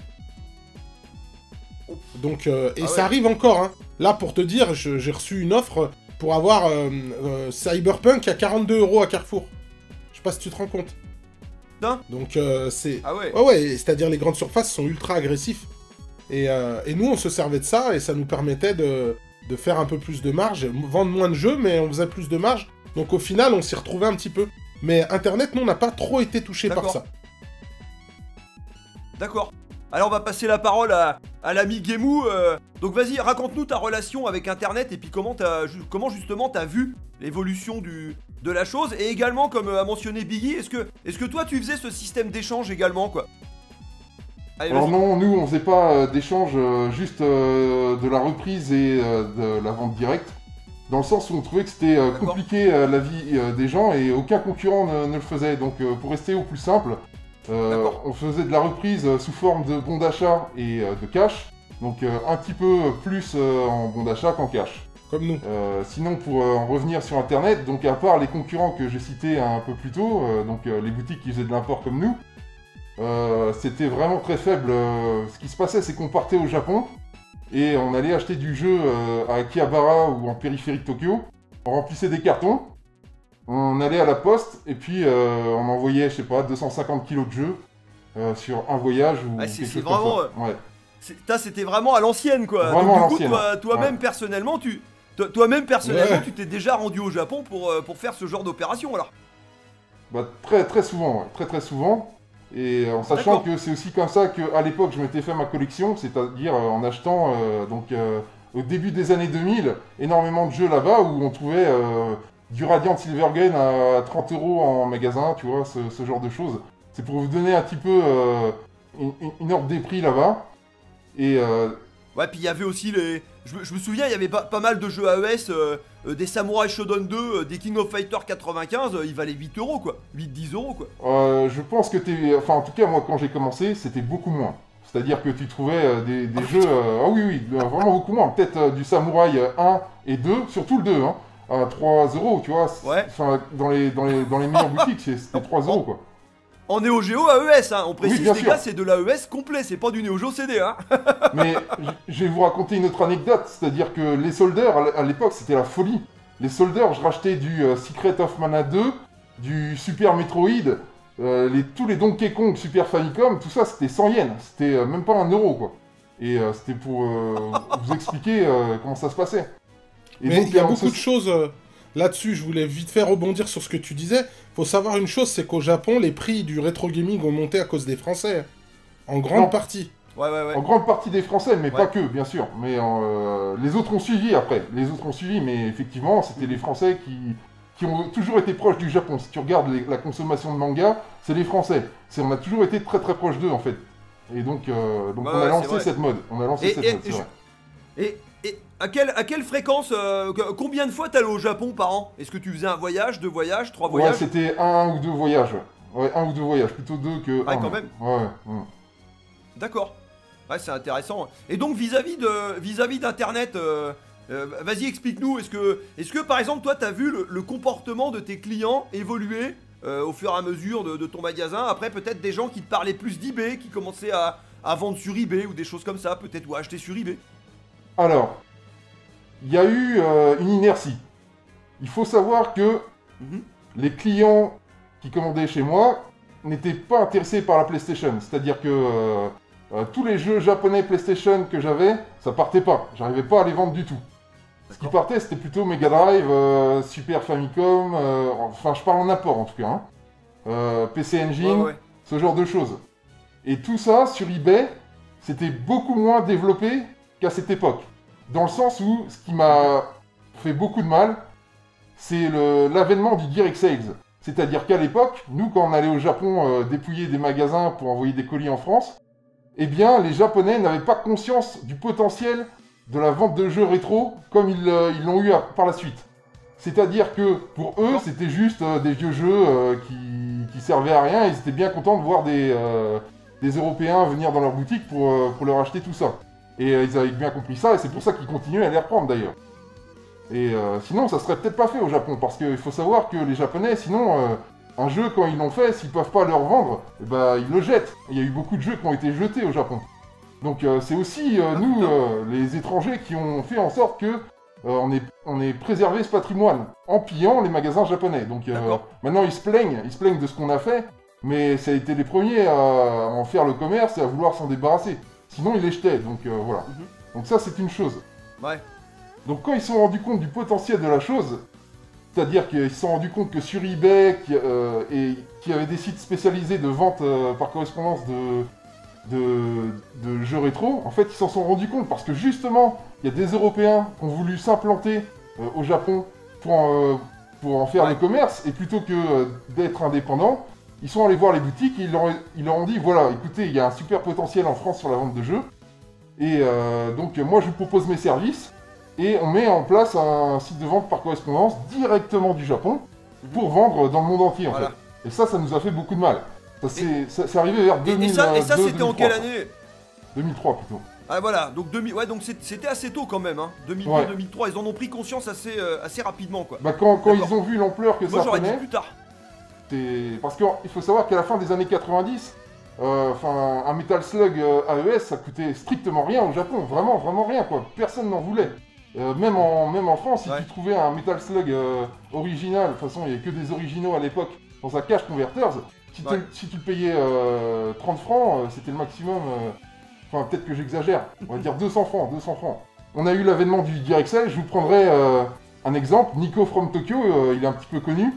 Donc, ça arrive encore, hein. Là, pour te dire, j'ai reçu une offre pour avoir Cyberpunk à 42 € à Carrefour. Je sais pas si tu te rends compte. Putain. Donc, c'est... Ah ouais. Ouais, c'est-à-dire les grandes surfaces sont ultra agressifs. Et nous, on se servait de ça, et ça nous permettait de faire un peu plus de marge, vendre moins de jeux, mais on faisait plus de marge. Donc au final, on s'y retrouvait un petit peu. Mais Internet, nous, on n'a pas trop été touché par ça. D'accord. Alors on va passer la parole à l'ami Gemou. Donc vas-y, raconte-nous ta relation avec Internet et puis comment justement t'as vu l'évolution de la chose. Et également, comme a mentionné Biggie, est-ce que toi tu faisais ce système d'échange également, quoi? Allez, alors non, nous on faisait pas d'échange, juste de la reprise et de la vente directe. Dans le sens où on trouvait que c'était compliqué la vie des gens et aucun concurrent ne le faisait. Donc pour rester au plus simple, on faisait de la reprise sous forme de bons d'achat et de cash. Donc un petit peu plus en bons d'achat qu'en cash. Comme nous. Sinon pour en revenir sur Internet, donc à part les concurrents que j'ai cités un peu plus tôt, les boutiques qui faisaient de l'import comme nous, c'était vraiment très faible. Ce qui se passait, c'est qu'on partait au Japon et on allait acheter du jeu à Akihabara ou en périphérie de Tokyo. On remplissait des cartons, on allait à la poste et puis on envoyait, je sais pas, 250 kilos de jeu sur un voyage ou quelque chose vraiment, comme ça. Ouais. C'était vraiment à l'ancienne, quoi. Vraiment donc, du coup, toi-même personnellement, tu t'es déjà rendu au Japon pour faire ce genre d'opération, alors? Bah, très souvent, ouais. Très souvent. Et en sachant que c'est aussi comme ça qu'à l'époque je m'étais fait ma collection, c'est-à-dire en achetant au début des années 2000 énormément de jeux là-bas où on trouvait du Radiant Silvergun à 30 € en magasin, tu vois, ce genre de choses. C'est pour vous donner un petit peu une ordre des prix là-bas. Et ouais, puis il y avait aussi les... Je me souviens, il y avait pas mal de jeux AES des Samurai Shodown 2, des King of Fighters 95, il valait 8 euros quoi. 8-10 euros quoi. Je pense que t'es... Enfin, en tout cas, moi, quand j'ai commencé, c'était beaucoup moins. C'est-à-dire que tu trouvais des jeux... ah oui, vraiment beaucoup moins. Peut-être du Samouraï 1 et 2, surtout le 2, hein, à 3 euros, tu vois. Ouais. Enfin, dans les meilleures boutiques, c'était 3 euros, quoi. En Neo Geo AES, hein. On précise, bien les sûr. gars, c'est de l'AES complet, c'est pas du Neo Geo CD, hein. Mais je vais vous raconter une autre anecdote, c'est-à-dire que les soldeurs, à l'époque, c'était la folie. Les soldeurs, je rachetais du Secret of Mana 2, du Super Metroid, tous les Donkey Kong, Super Famicom, tout ça, c'était 100 yens. C'était même pas 1 euro, quoi. Et c'était pour vous expliquer comment ça se passait. Et Mais donc, il y a beaucoup de choses là-dessus. Je voulais vite faire rebondir sur ce que tu disais. Faut savoir une chose, c'est qu'au Japon, les prix du rétro gaming ont monté à cause des Français. En grande Non. partie. Ouais. En grande partie des Français, mais Ouais. pas que, bien sûr. Mais les autres ont suivi après. Les autres ont suivi, mais effectivement, c'était les Français qui ont toujours été proches du Japon. Si tu regardes la consommation de manga, c'est les Français. On a toujours été très très proches d'eux, en fait. Et donc, on a c'est lancé vrai. cette mode. On a lancé cette mode, c'est vrai. Et à quelle fréquence, combien de fois t'allais au Japon par an? Est-ce que tu faisais un voyage, 2 voyages, 3 Ouais, voyages? c'était 1 ou 2 voyages. Ouais, 1 ou 2 voyages, plutôt 2 que 1. Ah, quand même. Ouais. D'accord. Ouais, c'est intéressant. Et donc vis-à-vis d'Internet, vas-y, explique-nous. Est-ce que par exemple, toi, t'as vu le comportement de tes clients évoluer au fur et à mesure de ton magasin? Après, peut-être des gens qui te parlaient plus d'eBay, qui commençaient à vendre sur eBay ou des choses comme ça, peut-être, ou à acheter sur eBay. Alors, il y a eu une inertie. Il faut savoir que les clients qui commandaient chez moi n'étaient pas intéressés par la PlayStation. C'est-à-dire que tous les jeux japonais PlayStation que j'avais, ça partait pas. J'arrivais pas à les vendre du tout. Ce qui partait, c'était plutôt Mega Drive, Super Famicom, enfin je parle en apport en tout cas, hein. PC Engine, Ouais. ce genre de choses. Et tout ça, sur eBay, c'était beaucoup moins développé qu'à cette époque. Dans le sens où, ce qui m'a fait beaucoup de mal, c'est l'avènement du direct sales. C'est-à-dire qu'à l'époque, nous, quand on allait au Japon dépouiller des magasins pour envoyer des colis en France, eh bien, les Japonais n'avaient pas conscience du potentiel de la vente de jeux rétro comme ils l'ont eu par la suite. C'est-à-dire que, pour eux, c'était juste des vieux jeux qui servaient à rien, et ils étaient bien contents de voir des Européens venir dans leur boutique pour leur acheter tout ça. Et ils avaient bien compris ça, et c'est pour ça qu'ils continuaient à les reprendre d'ailleurs. Et sinon, ça serait peut-être pas fait au Japon, parce qu'il faut savoir que les Japonais, sinon, un jeu, quand ils l'ont fait, s'ils peuvent pas le revendre, eh ben, ils le jettent. Il y a eu beaucoup de jeux qui ont été jetés au Japon. Donc c'est aussi nous, les étrangers, qui ont fait en sorte que on ait préservé ce patrimoine, en pillant les magasins japonais. Donc maintenant, ils se plaignent de ce qu'on a fait, mais ça a été les premiers à en faire le commerce et à vouloir s'en débarrasser. Sinon, ils les jetaient, donc voilà. Donc ça, c'est une chose. Ouais. Donc quand ils se sont rendus compte du potentiel de la chose, c'est-à-dire qu'ils se sont rendus compte que sur eBay, qu'il y avait des sites spécialisés de vente par correspondance de jeux rétro, en fait ils s'en sont rendus compte parce que justement, il y a des Européens qui ont voulu s'implanter au Japon pour en faire le commerce, et plutôt que d'être indépendants, ils sont allés voir les boutiques et ils leur ont dit, voilà, écoutez, il y a un super potentiel en France sur la vente de jeux, et donc moi je vous propose mes services, et on met en place un site de vente par correspondance directement du Japon pour vendre dans le monde entier en fait. Et ça nous a fait beaucoup de mal. C'est arrivé vers 2000. Et ça c'était en quelle année? 2003 plutôt. Ah voilà, donc donc c'était assez tôt quand même, hein. 2002-2003, ils en ont pris conscience assez rapidement quoi. Bah quand ils ont vu l'ampleur que moi, ça j'aurais dit prenait, plus tard. parce qu'il faut savoir qu'à la fin des années 90, un Metal Slug AES, ça coûtait strictement rien au Japon, vraiment rien quoi, personne n'en voulait. Même en France, si tu trouvais un Metal Slug original, de toute façon il n'y avait que des originaux à l'époque, dans un cash converters, si tu le payais 30 francs, c'était le maximum, enfin peut-être que j'exagère, on va dire 200 francs. On a eu l'avènement du DirectSell, je vous prendrai un exemple, Nico from Tokyo, il est un petit peu connu,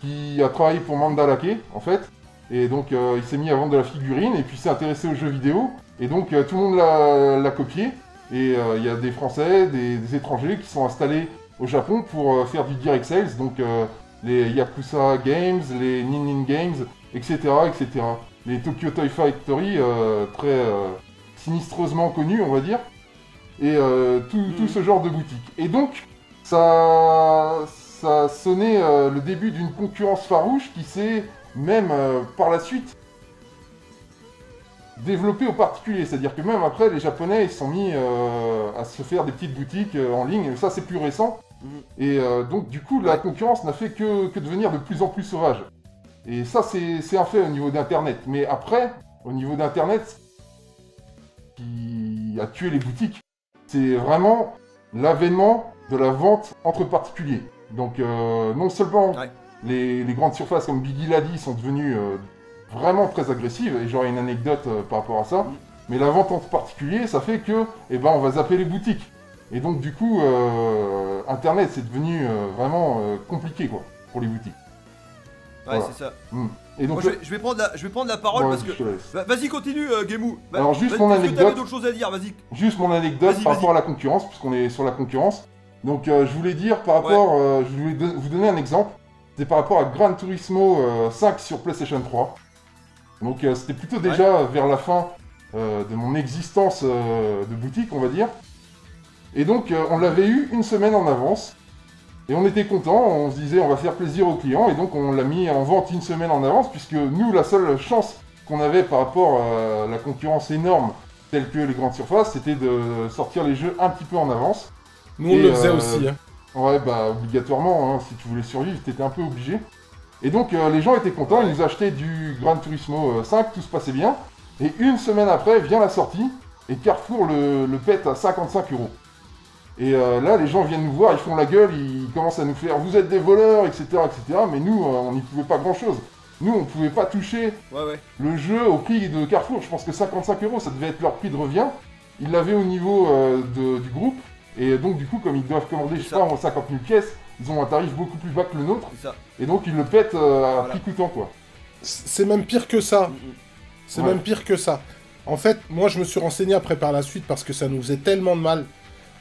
qui a travaillé pour Mandalake en fait, et donc il s'est mis à vendre de la figurine, et puis s'est intéressé aux jeux vidéo, et donc tout le monde l'a copié. Et il y a des Français, des étrangers qui sont installés au Japon pour faire du direct sales, donc les Yakuza Games, les Nin Games, etc. Les Tokyo Toy Factory, très sinistreusement connus, on va dire, et tout ce genre de boutiques. Et donc, ça sonnait le début d'une concurrence farouche qui s'est même par la suite développée aux particuliers. C'est-à-dire que même après, les Japonais ils se sont mis à se faire des petites boutiques en ligne. Ça, c'est plus récent. Et donc, du coup, la concurrence n'a fait que devenir de plus en plus sauvage. Et ça, c'est un fait au niveau d'Internet. Mais après, au niveau d'Internet, ce qui a tué les boutiques, c'est vraiment l'avènement de la vente entre particuliers. Donc, non seulement les grandes surfaces comme Biggie l'a dit sont devenues vraiment très agressives, et j'aurai une anecdote par rapport à ça, mais la vente entre particuliers, ça fait que, eh ben, on va zapper les boutiques. Et donc, du coup, Internet, c'est devenu vraiment compliqué, quoi, pour les boutiques. Ouais, Voilà. c'est ça. Et donc, Moi, je vais prendre la parole ouais, parce que... je te laisse. Vas-y, continue, Gemou. Alors, juste vas-y, mon est-ce que anecdote. t'avais d'autres choses à dire, vas-y. Juste mon anecdote Vas-y, par vas-y. rapport à la concurrence, puisqu'on est sur la concurrence. Donc, je voulais dire par rapport, je voulais vous donner un exemple. C'est par rapport à Gran Turismo 5 sur PlayStation 3. Donc, c'était plutôt déjà vers la fin de mon existence de boutique, on va dire. Et donc, on l'avait eu une semaine en avance. Et on était content, on se disait on va faire plaisir aux clients. Et donc, on l'a mis en vente une semaine en avance, puisque nous, la seule chance qu'on avait par rapport à la concurrence énorme, telle que les grandes surfaces, c'était de sortir les jeux un petit peu en avance. Nous, on le faisait aussi. Hein. Ouais, bah, obligatoirement, hein, si tu voulais survivre, t'étais un peu obligé. Et donc, les gens étaient contents, ils nous achetaient du Gran Turismo 5, tout se passait bien. Et une semaine après, vient la sortie, et Carrefour le pète à 55 €. Et là, les gens viennent nous voir, ils font la gueule, ils commencent à nous faire « vous êtes des voleurs », etc., etc. Mais nous, on n'y pouvait pas grand-chose. Nous, on ne pouvait pas toucher le jeu au prix de Carrefour. Je pense que 55 €, ça devait être leur prix de revient. Ils l'avaient au niveau du groupe. Et donc, du coup, comme ils doivent commander, je sais pas, 50 000 pièces, ils ont un tarif beaucoup plus bas que le nôtre. Et donc, ils le pètent à prix coûtant, quoi. C'est même pire que ça. C'est même pire que ça. En fait, moi, je me suis renseigné après par la suite parce que ça nous faisait tellement de mal.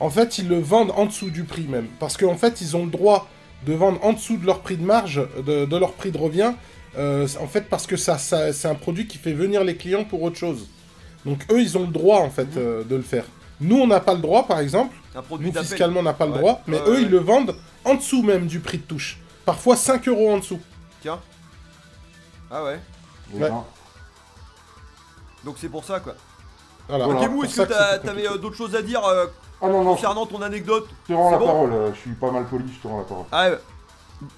En fait, ils le vendent en dessous du prix même. Parce qu'en fait, ils ont le droit de vendre en dessous de leur prix de marge, de leur prix de revient. En fait, parce que ça c'est un produit qui fait venir les clients pour autre chose. Donc, eux, ils ont le droit, en fait, de le faire. Nous, on n'a pas le droit, par exemple. Nous, fiscalement, on n'a pas le droit. Mais eux, ils le vendent en dessous même du prix de touche. Parfois 5 € en dessous. Tiens. Ah ouais. Ouais. Donc c'est pour ça, quoi. Voilà. Ok, Mou, est-ce que t'avais d'autres choses à dire concernant ton anecdote? Je te rends la parole, je suis pas mal poli, je te rends la parole. Ah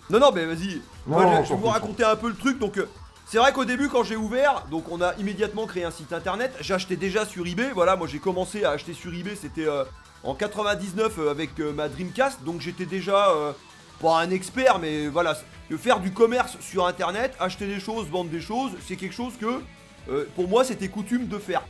non, mais vas-y. Moi, je vais vous raconter un peu le truc. Donc, c'est vrai qu'au début, quand j'ai ouvert, donc on a immédiatement créé un site internet. J'achetais déjà sur eBay. Voilà, moi j'ai commencé à acheter sur eBay. C'était en 99 avec ma Dreamcast. Donc j'étais déjà pas un expert, mais voilà, faire du commerce sur internet, acheter des choses, vendre des choses, c'est quelque chose que pour moi c'était coutume de faire.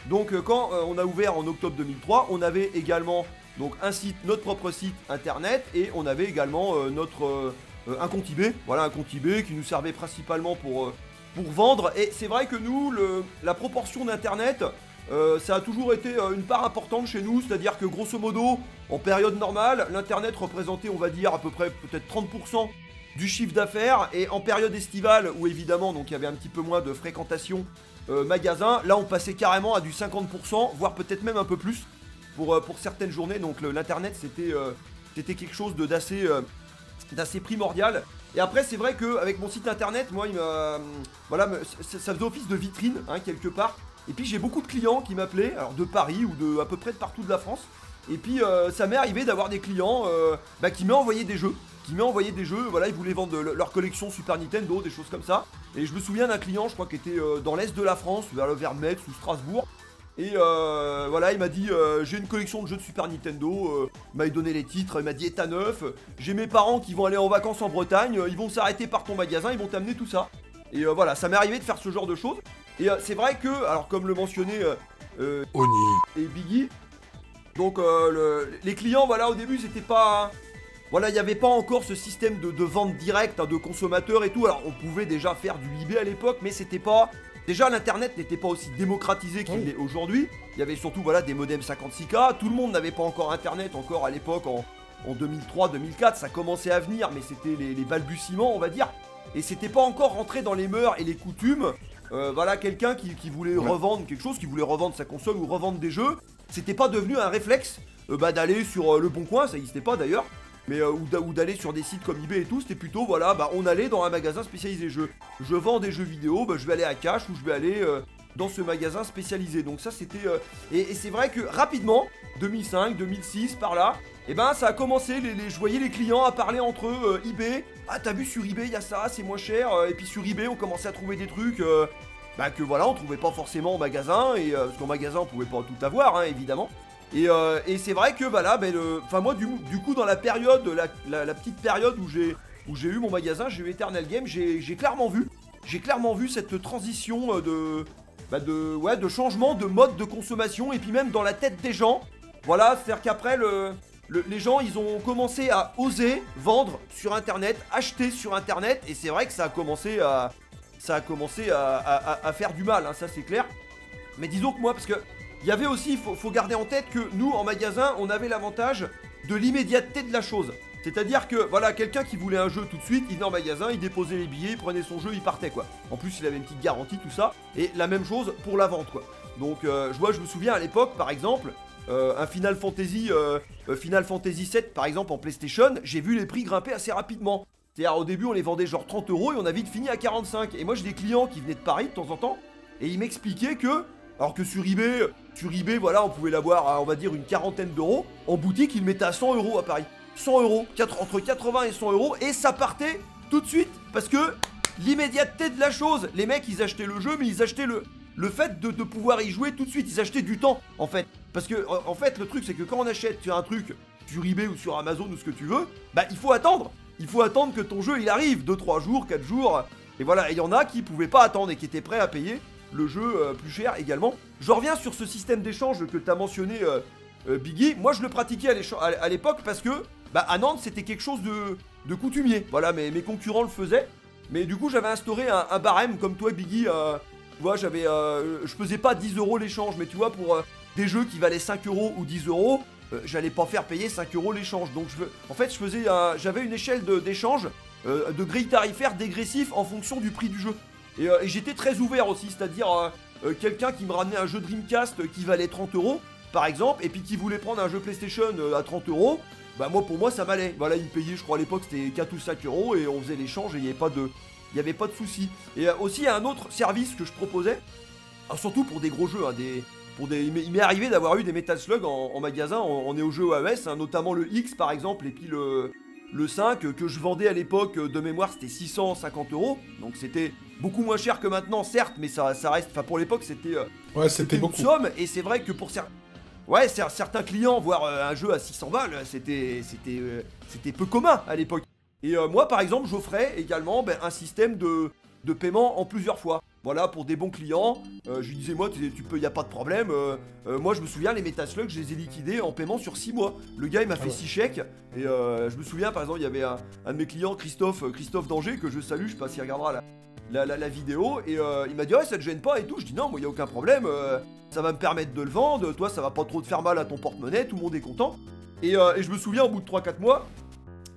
Donc quand on a ouvert en octobre 2003, on avait également donc un site, notre propre site internet, et on avait également un compte eBay, voilà, un compte eBay qui nous servait principalement pour vendre. Et c'est vrai que nous, la proportion d'internet, ça a toujours été une part importante chez nous, c'est-à-dire que grosso modo, en période normale, l'internet représentait, on va dire, à peu près peut-être 30% du chiffre d'affaires, et en période estivale, où évidemment donc il y avait un petit peu moins de fréquentation magasin, là on passait carrément à du 50%, voire peut-être même un peu plus pour certaines journées. Donc l'internet c'était quelque chose d'assez primordial. Et après c'est vrai qu'avec mon site internet, moi ça faisait office de vitrine, hein, quelque part. Et puis j'ai beaucoup de clients qui m'appelaient, alors de Paris ou de à peu près de partout de la France. Et puis ça m'est arrivé d'avoir des clients qui m'envoyaient des jeux. Voilà, ils voulaient vendre leur collection Super Nintendo, des choses comme ça. Et je me souviens d'un client, je crois, qui était dans l'est de la France, vers Metz ou Strasbourg. Et voilà, il m'a dit j'ai une collection de jeux de Super Nintendo, il m'a donné les titres, il m'a dit est à neuf, j'ai mes parents qui vont aller en vacances en Bretagne, ils vont s'arrêter par ton magasin, ils vont t'amener tout ça. Et voilà, ça m'est arrivé de faire ce genre de choses. Et c'est vrai que, alors comme le mentionnait Oni et Biggie, donc les clients, voilà, au début c'était pas... Voilà, il n'y avait pas encore ce système de vente directe, hein, de consommateurs et tout. Alors on pouvait déjà faire du eBay à l'époque, mais c'était pas... Déjà l'internet n'était pas aussi démocratisé qu'il l'est aujourd'hui. Il y avait surtout voilà, des modems 56K, tout le monde n'avait pas encore internet encore à l'époque en 2003-2004, ça commençait à venir, mais c'était les balbutiements on va dire. Et c'était pas encore rentré dans les mœurs et les coutumes. Voilà, quelqu'un qui voulait revendre quelque chose, qui voulait revendre sa console ou revendre des jeux, c'était pas devenu un réflexe d'aller sur le bon coin, ça n'existait pas d'ailleurs. mais ou d'aller sur des sites comme eBay et tout. C'était plutôt, voilà, bah on allait dans un magasin spécialisé jeux. Je vends des jeux vidéo, bah je vais aller à Cash ou je vais aller dans ce magasin spécialisé. Donc ça c'était... et c'est vrai que rapidement, 2005, 2006, par là, et ben ça a commencé, je voyais les clients à parler entre eux, eBay, ah t'as vu sur eBay il y a ça, c'est moins cher, et puis sur eBay on commençait à trouver des trucs bah que voilà on trouvait pas forcément en magasin, et parce qu'en magasin on pouvait pas tout avoir hein, évidemment. Et c'est vrai que bah là, enfin moi du coup dans la période, la petite période où j'ai eu mon magasin, j'ai eu Eternal Game, j'ai clairement vu cette transition de changement de mode de consommation, et puis même dans la tête des gens. Voilà, c'est-à-dire qu'après les gens ils ont commencé à oser vendre sur internet, acheter sur internet, et c'est vrai que ça a commencé à faire du mal, hein, ça c'est clair. Mais disons que moi, parce que il y avait aussi, faut garder en tête que nous en magasin on avait l'avantage de l'immédiateté de la chose. C'est-à-dire que voilà, quelqu'un qui voulait un jeu tout de suite, il venait en magasin, il déposait les billets, il prenait son jeu, il partait quoi. En plus il avait une petite garantie, tout ça, et la même chose pour la vente quoi. Donc je me souviens à l'époque par exemple, un Final Fantasy 7 par exemple en PlayStation, j'ai vu les prix grimper assez rapidement. C'est-à-dire au début on les vendait genre 30 € et on a vite fini à 45. Et moi j'ai des clients qui venaient de Paris de temps en temps, et ils m'expliquaient que, alors que sur eBay voilà on pouvait l'avoir à on va dire une quarantaine d'euros, en boutique ils le mettaient à 100 € à Paris. 100 €, entre 80 et 100 € et ça partait tout de suite parce que l'immédiateté de la chose, les mecs ils achetaient le jeu mais ils achetaient le fait de pouvoir y jouer tout de suite, ils achetaient du temps en fait. Parce que en fait le truc c'est que quand on achète un truc sur eBay ou sur Amazon ou ce que tu veux, bah il faut attendre que ton jeu il arrive, 2-3 jours, 4 jours, et voilà, et il y en a qui pouvaient pas attendre et qui étaient prêts à payer le jeu plus cher également. Je reviens sur ce système d'échange que tu as mentionné Biggie, moi je le pratiquais à l'époque parce que bah à Nantes c'était quelque chose de coutumier, voilà, mes concurrents le faisaient, mais du coup j'avais instauré un barème comme toi Biggie, tu vois, je faisais pas 10 € l'échange, mais tu vois pour des jeux qui valaient 5 € ou 10 €, j'allais pas faire payer 5 € l'échange, donc en fait j'avais une échelle d'échange, de grille tarifaire dégressif en fonction du prix du jeu, et j'étais très ouvert aussi, c'est-à-dire quelqu'un qui me ramenait un jeu Dreamcast qui valait 30 € par exemple, et puis qui voulait prendre un jeu PlayStation à 30 €, bah pour moi ça m'allait. Voilà, il me payait, je crois à l'époque c'était 4 ou 5 € et on faisait l'échange et il n'y avait pas de soucis. Et aussi il y a un autre service que je proposais, surtout pour des gros jeux, hein, il m'est arrivé d'avoir eu des Metal Slug en magasin en Neo Geo AES, hein, notamment le X par exemple, et puis le 5 que je vendais à l'époque de mémoire c'était 650 €, donc c'était beaucoup moins cher que maintenant certes, mais ça reste, enfin pour l'époque c'était c'était beaucoup. Une somme, et c'est vrai que pour certains clients, voir un jeu à 600 balles, c'était peu commun à l'époque. Et moi, par exemple, j'offrais également un système de paiement en plusieurs fois. Voilà, pour des bons clients, je lui disais, moi, y a pas de problème. Moi, je me souviens, les Metal Slug, je les ai liquidés en paiement sur 6 mois. Le gars, il m'a fait 6 chèques. Et je me souviens, par exemple, il y avait un de mes clients, Christophe d'Angers, que je salue, je sais pas s'il regardera la vidéo, et il m'a dit ouais ça te gêne pas et tout, je dis non moi y a aucun problème, ça va me permettre de le vendre, toi ça va pas trop te faire mal à ton porte-monnaie, tout le monde est content, et je me souviens au bout de 3-4 mois,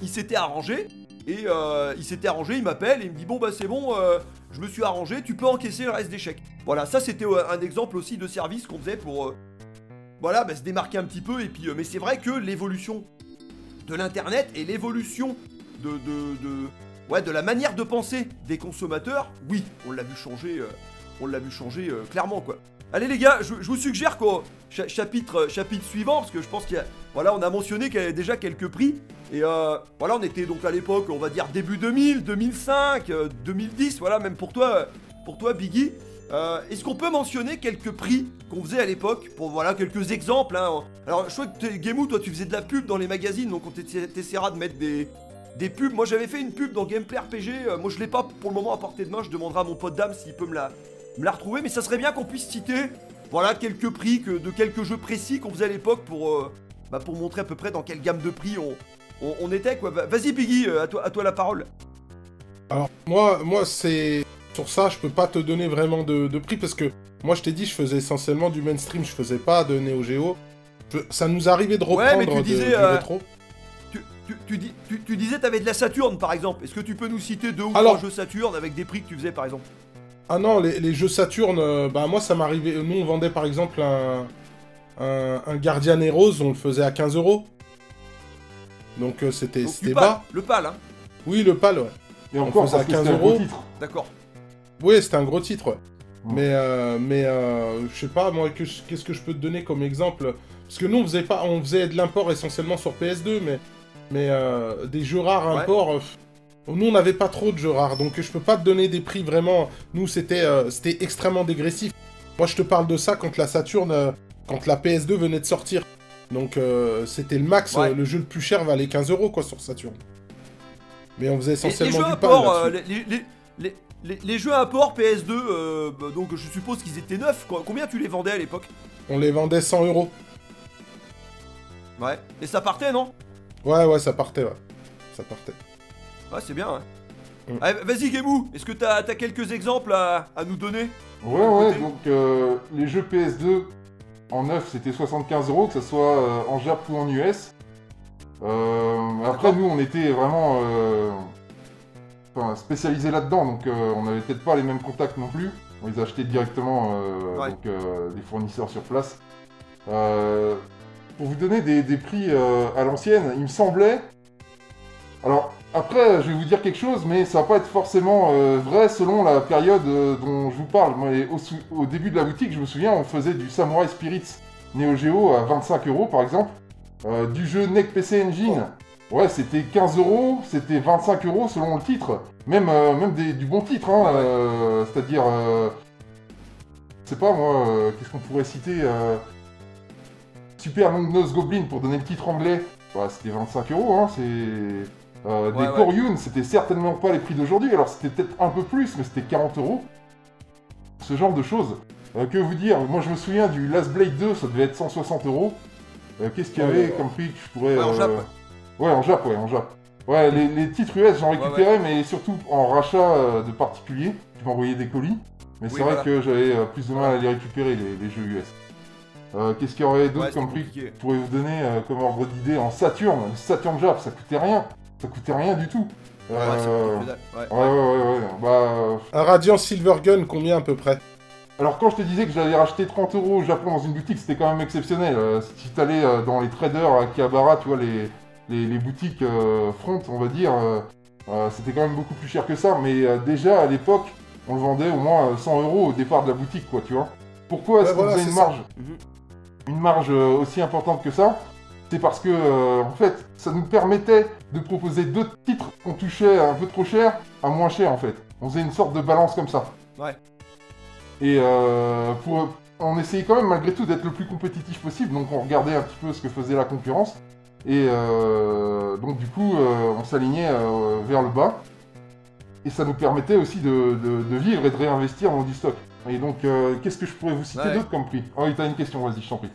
il s'était arrangé, il m'appelle et il me dit bon bah c'est bon, je me suis arrangé, tu peux encaisser le reste des chèques. Voilà, ça c'était un exemple aussi de service qu'on faisait pour voilà, se démarquer un petit peu, et puis mais c'est vrai que l'évolution de l'internet et l'évolution de la manière de penser des consommateurs, oui, on l'a vu changer clairement quoi. Allez les gars, je vous suggère qu'au chapitre suivant, parce que je pense voilà, on a mentionné qu'il y avait déjà quelques prix, et voilà, on était donc à l'époque, on va dire début 2000, 2005, 2010, voilà, même pour toi Biggie. Est-ce qu'on peut mentionner quelques prix qu'on faisait à l'époque, pour voilà quelques exemples, hein. Alors je crois que Gamou, toi tu faisais de la pub dans les magazines, donc on t'essaiera de mettre des pubs. Moi j'avais fait une pub dans Gameplay RPG, moi je l'ai pas pour le moment à portée de main, je demanderai à mon pote Dame s'il peut me la retrouver, mais ça serait bien qu'on puisse citer voilà quelques prix de quelques jeux précis qu'on faisait à l'époque pour montrer à peu près dans quelle gamme de prix on était quoi. Vas-y Biggie, à toi la parole. Alors moi c'est sur ça je peux pas te donner vraiment de prix, parce que moi je t'ai dit je faisais essentiellement du mainstream, je faisais pas de Neo Geo. Ça nous arrivait de reprendre du rétro. Tu disais t'avais de la Saturn par exemple. Est-ce que tu peux nous citer 2 ou 3 jeux Saturn avec des prix que tu faisais par exemple? Ah non, les jeux Saturn, moi ça m'arrivait. Nous on vendait par exemple un Guardian Heroes, on le faisait à 15 €. Donc c'était Donc, bas. le PAL, hein. Oui, le PAL, ouais. Et encore, faisait à parce que 15 c'était un gros euros. titre. D'accord. Oui, c'était un gros titre, ouais. Ouais. Mais je sais pas, moi, qu'est-ce que je peux te donner comme exemple? Parce que nous, on faisait de l'import essentiellement sur PS2, mais des jeux rares import, nous, on n'avait pas trop de jeux rares, donc je peux pas te donner des prix vraiment. Nous, c'était extrêmement dégressif. Moi, je te parle de ça quand la Saturn, quand la PS2 venait de sortir. Donc, c'était le max, le jeu le plus cher valait 15 € quoi, sur Saturn. Mais on faisait essentiellement les jeux du PAL là-dessus. Les jeux import PS2, donc je suppose qu'ils étaient neufs. Combien tu les vendais à l'époque? On les vendait 100 €. Ouais. Et ça partait, non? Ouais, ça partait, ouais. Ça partait. Ouais, c'est bien, ouais. Allez, vas-y, Gemou, est-ce que t'as quelques exemples à nous donner? Ouais, donc les jeux PS2 en neuf, c'était 75 €, que ce soit en Jap ou en US. Après, nous, on était vraiment spécialisés là-dedans, donc on n'avait peut-être pas les mêmes contacts non plus. On les achetait directement des fournisseurs sur place. Pour vous donner des prix à l'ancienne, il me semblait... Alors, après, je vais vous dire quelque chose, mais ça va pas être forcément vrai selon la période dont je vous parle. Moi, au début de la boutique, je me souviens, on faisait du Samurai Spirits Neo Geo à 25 € par exemple. Du jeu NEC PC Engine, ouais, c'était 15 €, c'était 25 € selon le titre. Même du bon titre, hein, c'est-à-dire... je sais pas moi, qu'est-ce qu'on pourrait citer Super Long Nose Goblin, pour donner le titre anglais, bah, c'était 25 €, hein, c'est... des Koryun, c'était certainement pas les prix d'aujourd'hui, alors c'était peut-être un peu plus, mais c'était 40 €. Ce genre de choses. Que vous dire, moi je me souviens du Last Blade 2, ça devait être 160 €. Qu'est-ce qu'il y avait comme prix que je pourrais... en Jap. Ouais, en Jap. Ouais, les titres US, j'en récupérais, mais surtout en rachat de particuliers. Tu m'envoyais des colis. Mais c'est vrai que j'avais plus de mal à les récupérer, les jeux US. Qu'est-ce qu'il y aurait d'autre comme prix que je pourrais vous donner comme ordre d'idée en Saturn? Saturn Jap, ça coûtait rien. Ça coûtait rien du tout. Ouais. Un Radiant Silver Gun, combien à peu près? Alors quand je te disais que j'avais racheté 30 € au Japon dans une boutique, c'était quand même exceptionnel. Si tu allais dans les traders à Akihabara, tu vois, les boutiques front, on va dire, c'était quand même beaucoup plus cher que ça. Mais déjà, à l'époque, on le vendait au moins 100 € au départ de la boutique, quoi, tu vois. Pourquoi est-ce qu'on faisait une marge aussi importante que ça? C'est parce que, en fait, ça nous permettait de proposer d'autres titres qu'on touchait un peu trop cher à moins cher, en fait. On faisait une sorte de balance comme ça. Ouais. Et on essayait quand même malgré tout d'être le plus compétitif possible, donc on regardait un petit peu ce que faisait la concurrence. Et donc du coup, on s'alignait vers le bas. Et ça nous permettait aussi de vivre et de réinvestir dans du stock. Et donc, qu'est-ce que je pourrais vous citer d'autre comme prix? Ah oui, t'as une question, vas-y, je t'en prie.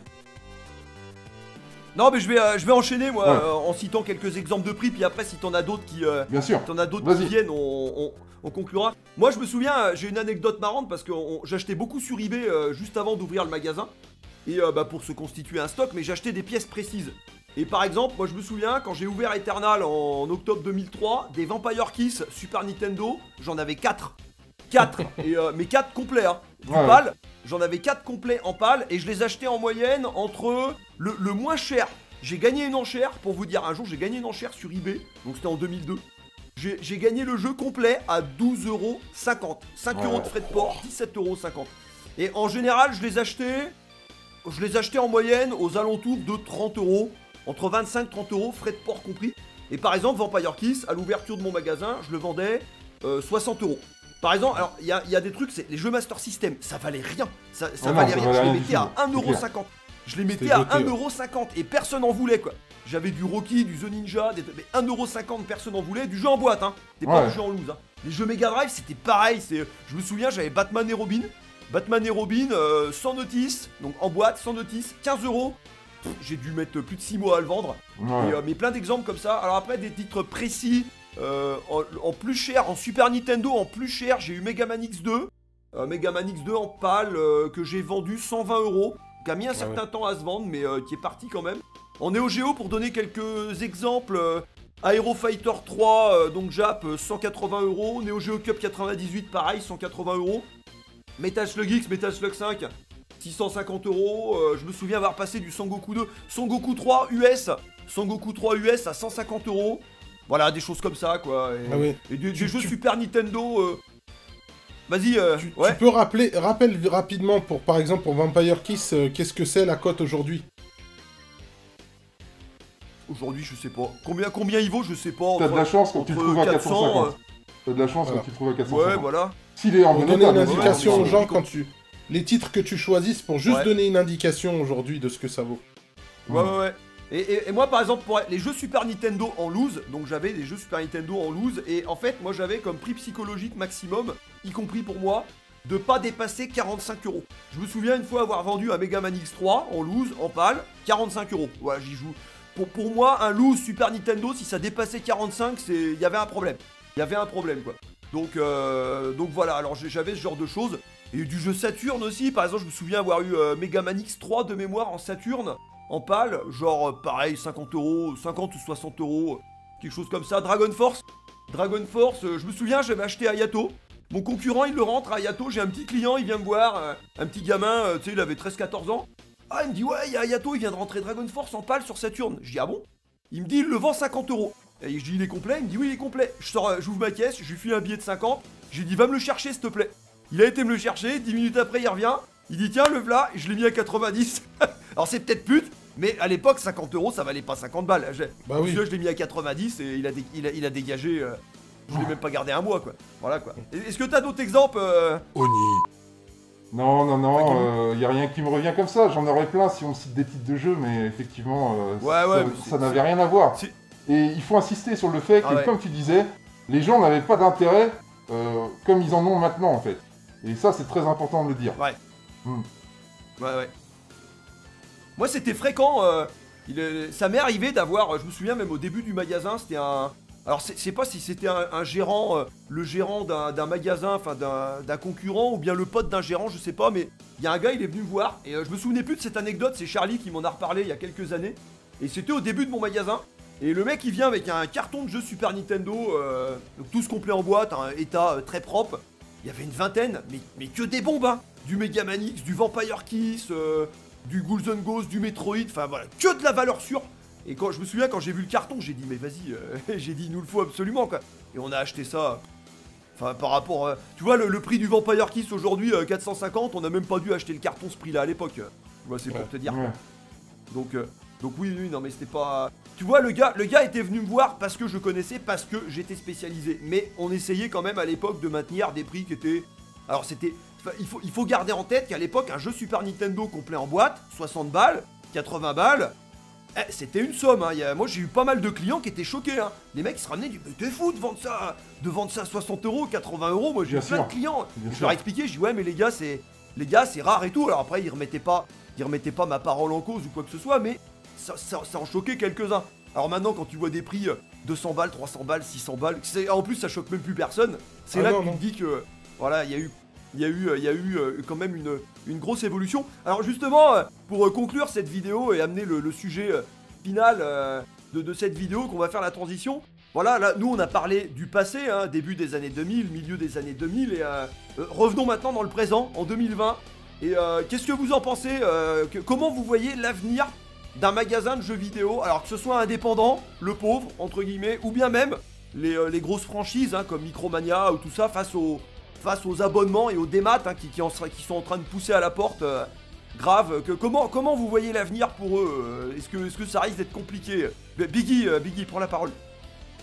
Non, mais je vais enchaîner, moi, en citant quelques exemples de prix, puis après, si t'en as d'autres qui... Bien sûr. T'en as d'autres qui viennent, on conclura. Moi, je me souviens, j'ai une anecdote marrante, parce que j'achetais beaucoup sur eBay juste avant d'ouvrir le magasin, et pour se constituer un stock, mais j'achetais des pièces précises. Et par exemple, moi je me souviens, quand j'ai ouvert Eternal en octobre 2003, des Vampire Kiss Super Nintendo, j'en avais 4. 4, et mais 4 complets, hein. Du PAL, j'en avais 4 complets en PAL, et je les achetais en moyenne entre le moins cher. J'ai gagné une enchère, pour vous dire, un jour j'ai gagné une enchère sur eBay, donc c'était en 2002. J'ai gagné le jeu complet à 12,50 €. 5 € de frais de port, 17,50 €. Et en général, je les achetais en moyenne aux alentours de 30 €. Entre 25 et 30 €, frais de port compris. Et par exemple, Vampire Kiss, à l'ouverture de mon magasin, je le vendais 60 €. Par exemple, alors il y a des trucs, c'est les jeux Master System, ça valait rien. Ça valait rien, je les mettais à 1,50 €. Je les mettais à 1,50 € et personne en voulait, quoi. J'avais du Rocky, du The Ninja, mais 1,50 €, personne en voulait. Du jeu en boîte, hein. C'était pas du jeu en loose, hein. Les jeux Mega Drive, c'était pareil. Je me souviens, j'avais Batman et Robin. Sans notice, donc en boîte, sans notice, 15 €. J'ai dû mettre plus de 6 mois à le vendre. Mais plein d'exemples comme ça. Alors après, des titres précis, en plus cher, en Super Nintendo, en plus cher, j'ai eu Mega Man X2. Mega Man X2 en PAL, que j'ai vendu 120 €. Qui a mis un certain temps à se vendre, mais qui est parti quand même. En Neo Geo, pour donner quelques exemples, Aero Fighter 3, donc Jap, 180 €. Neo Geo Cup 98, pareil, 180 €. Metal Slug X, Metal Slug 5, 650 €. Je me souviens avoir passé du Sangoku 2, Sangoku 3 US, Sangoku 3 US à 150 €. Voilà, des choses comme ça, quoi. Et, Ah oui. et des jeux Super Nintendo. Vas-y, Tu ouais. peux rappelle rapidement, par exemple, pour Vampire Kiss, qu'est-ce que c'est la cote aujourd'hui? Aujourd'hui, je sais pas. Combien il vaut, je sais pas. T'as de la chance quand tu le entre trouves à 400, 450. T'as de la chance quand tu le trouves à 450. Ouais, voilà. S'il est en Pour bon donner état, une bien sûr. indication ouais, aux gens ouais. quand tu... Les titres que tu choisisses pour juste Ouais. donner une indication aujourd'hui de ce que ça vaut. Ouais. Et moi, par exemple, pour les jeux Super Nintendo en loose, donc j'avais des jeux Super Nintendo en loose, et en fait, moi j'avais comme prix psychologique maximum, y compris pour moi, de pas dépasser 45 €. Je me souviens une fois avoir vendu un Mega Man X3 en loose, en pâle, 45 €. Voilà, j'y joue. Pour moi, un loose Super Nintendo, si ça dépassait 45, il y avait un problème. Il y avait un problème, quoi. Donc voilà, alors j'avais ce genre de choses. Et du jeu Saturn aussi, par exemple, je me souviens avoir eu Mega Man X3 de mémoire en Saturn, en pâle, genre pareil, 50 €, 50 ou 60 €, quelque chose comme ça. Dragon Force, je me souviens, j'avais acheté Ayato. Mon concurrent, il le rentre à Ayato, j'ai un petit client, il vient me voir, un petit gamin, tu sais, il avait 13-14 ans. Ah, il me dit, ouais, il y a Ayato, il vient de rentrer Dragon Force en pâle sur Saturn. Je dis, ah bon? Il me dit, il le vend 50 €. Et je dis, il est complet? Il me dit, oui, il est complet. J'ouvre ma caisse, je lui file un billet de 50. J'ai dit, va me le chercher, s'il te plaît. Il a été me le chercher, 10 minutes après, il revient. Il dit, tiens, le v'là, et je l'ai mis à 90. Alors, c'est peut-être pute, mais à l'époque, 50 €, ça valait pas 50 balles. Bah oui. Je l'ai mis à 90 et il a dégagé. Je l'ai même pas gardé un mois, quoi. Voilà, quoi. Est-ce que t'as d'autres exemples Oni. Non, y a rien qui me revient comme ça. J'en aurais plein si on me cite des titres de jeux, mais effectivement, ça n'avait rien à voir. Et il faut insister sur le fait que, comme tu disais, les gens n'avaient pas d'intérêt comme ils en ont maintenant, en fait. Et ça, c'est très important de le dire. Ouais. Ouais. Moi, c'était fréquent. Ça m'est arrivé d'avoir, je me souviens même au début du magasin, c'était un... Alors, c'est pas si c'était un gérant, le gérant d'un magasin, enfin d'un concurrent, ou bien le pote d'un gérant, je sais pas, mais il y a un gars, il est venu me voir, et je me souvenais plus de cette anecdote, c'est Charlie qui m'en a reparlé il y a quelques années, et c'était au début de mon magasin, et le mec, il vient avec un carton de jeux Super Nintendo, donc tous complets en boîte, un état très propre, il y avait une vingtaine, mais que des bombes, hein, du Mega Man X, du Vampire Kiss, du Ghouls and Ghosts, du Metroid, enfin voilà, que de la valeur sûre. Et quand je me souviens, quand j'ai vu le carton, j'ai dit mais vas-y, j'ai dit il nous le faut absolument, quoi. Et on a acheté ça. Enfin, par rapport, tu vois, le prix du Vampire Kiss aujourd'hui, 450, on n'a même pas dû acheter le carton ce prix-là à l'époque. Tu vois, c'est pour te dire. Ouais. Donc oui, non mais c'était pas. Tu vois, le gars était venu me voir parce que je connaissais, parce que j'étais spécialisé. Mais on essayait quand même à l'époque de maintenir des prix qui étaient. Alors c'était. Il faut garder en tête qu'à l'époque, un jeu Super Nintendo complet en boîte, 60 balles, 80 balles. C'était une somme, hein. Moi j'ai eu pas mal de clients qui étaient choqués, hein. Les mecs ils se ramenaient, ils disaient mais t'es fou de vendre ça à 60 €, 80 €. Moi j'ai eu plein de clients. Je leur ai expliqué, je dis ouais mais les gars c'est rare et tout. Alors après ils remettaient pas ma parole en cause ou quoi que ce soit, mais ça en choquait quelques-uns. Alors maintenant quand tu vois des prix 200 balles, 300 balles, 600 balles, en plus ça choque même plus personne. C'est là que tu te dis que voilà, il y a eu quand même une grosse évolution. Alors justement, pour conclure cette vidéo et amener le sujet final de cette vidéo, qu'on va faire la transition. Voilà, là, nous on a parlé du passé, hein, début des années 2000, milieu des années 2000, et revenons maintenant dans le présent, en 2020. Et qu'est-ce que vous en pensez comment vous voyez l'avenir d'un magasin de jeux vidéo, alors que ce soit indépendant, le pauvre, entre guillemets, ou bien même les grosses franchises, hein, comme Micromania ou tout ça, face aux abonnements et aux démat, hein, qui sont en train de pousser à la porte, grave. Comment vous voyez l'avenir pour eux Est-ce que ça risque d'être compliqué Biggie, prends la parole.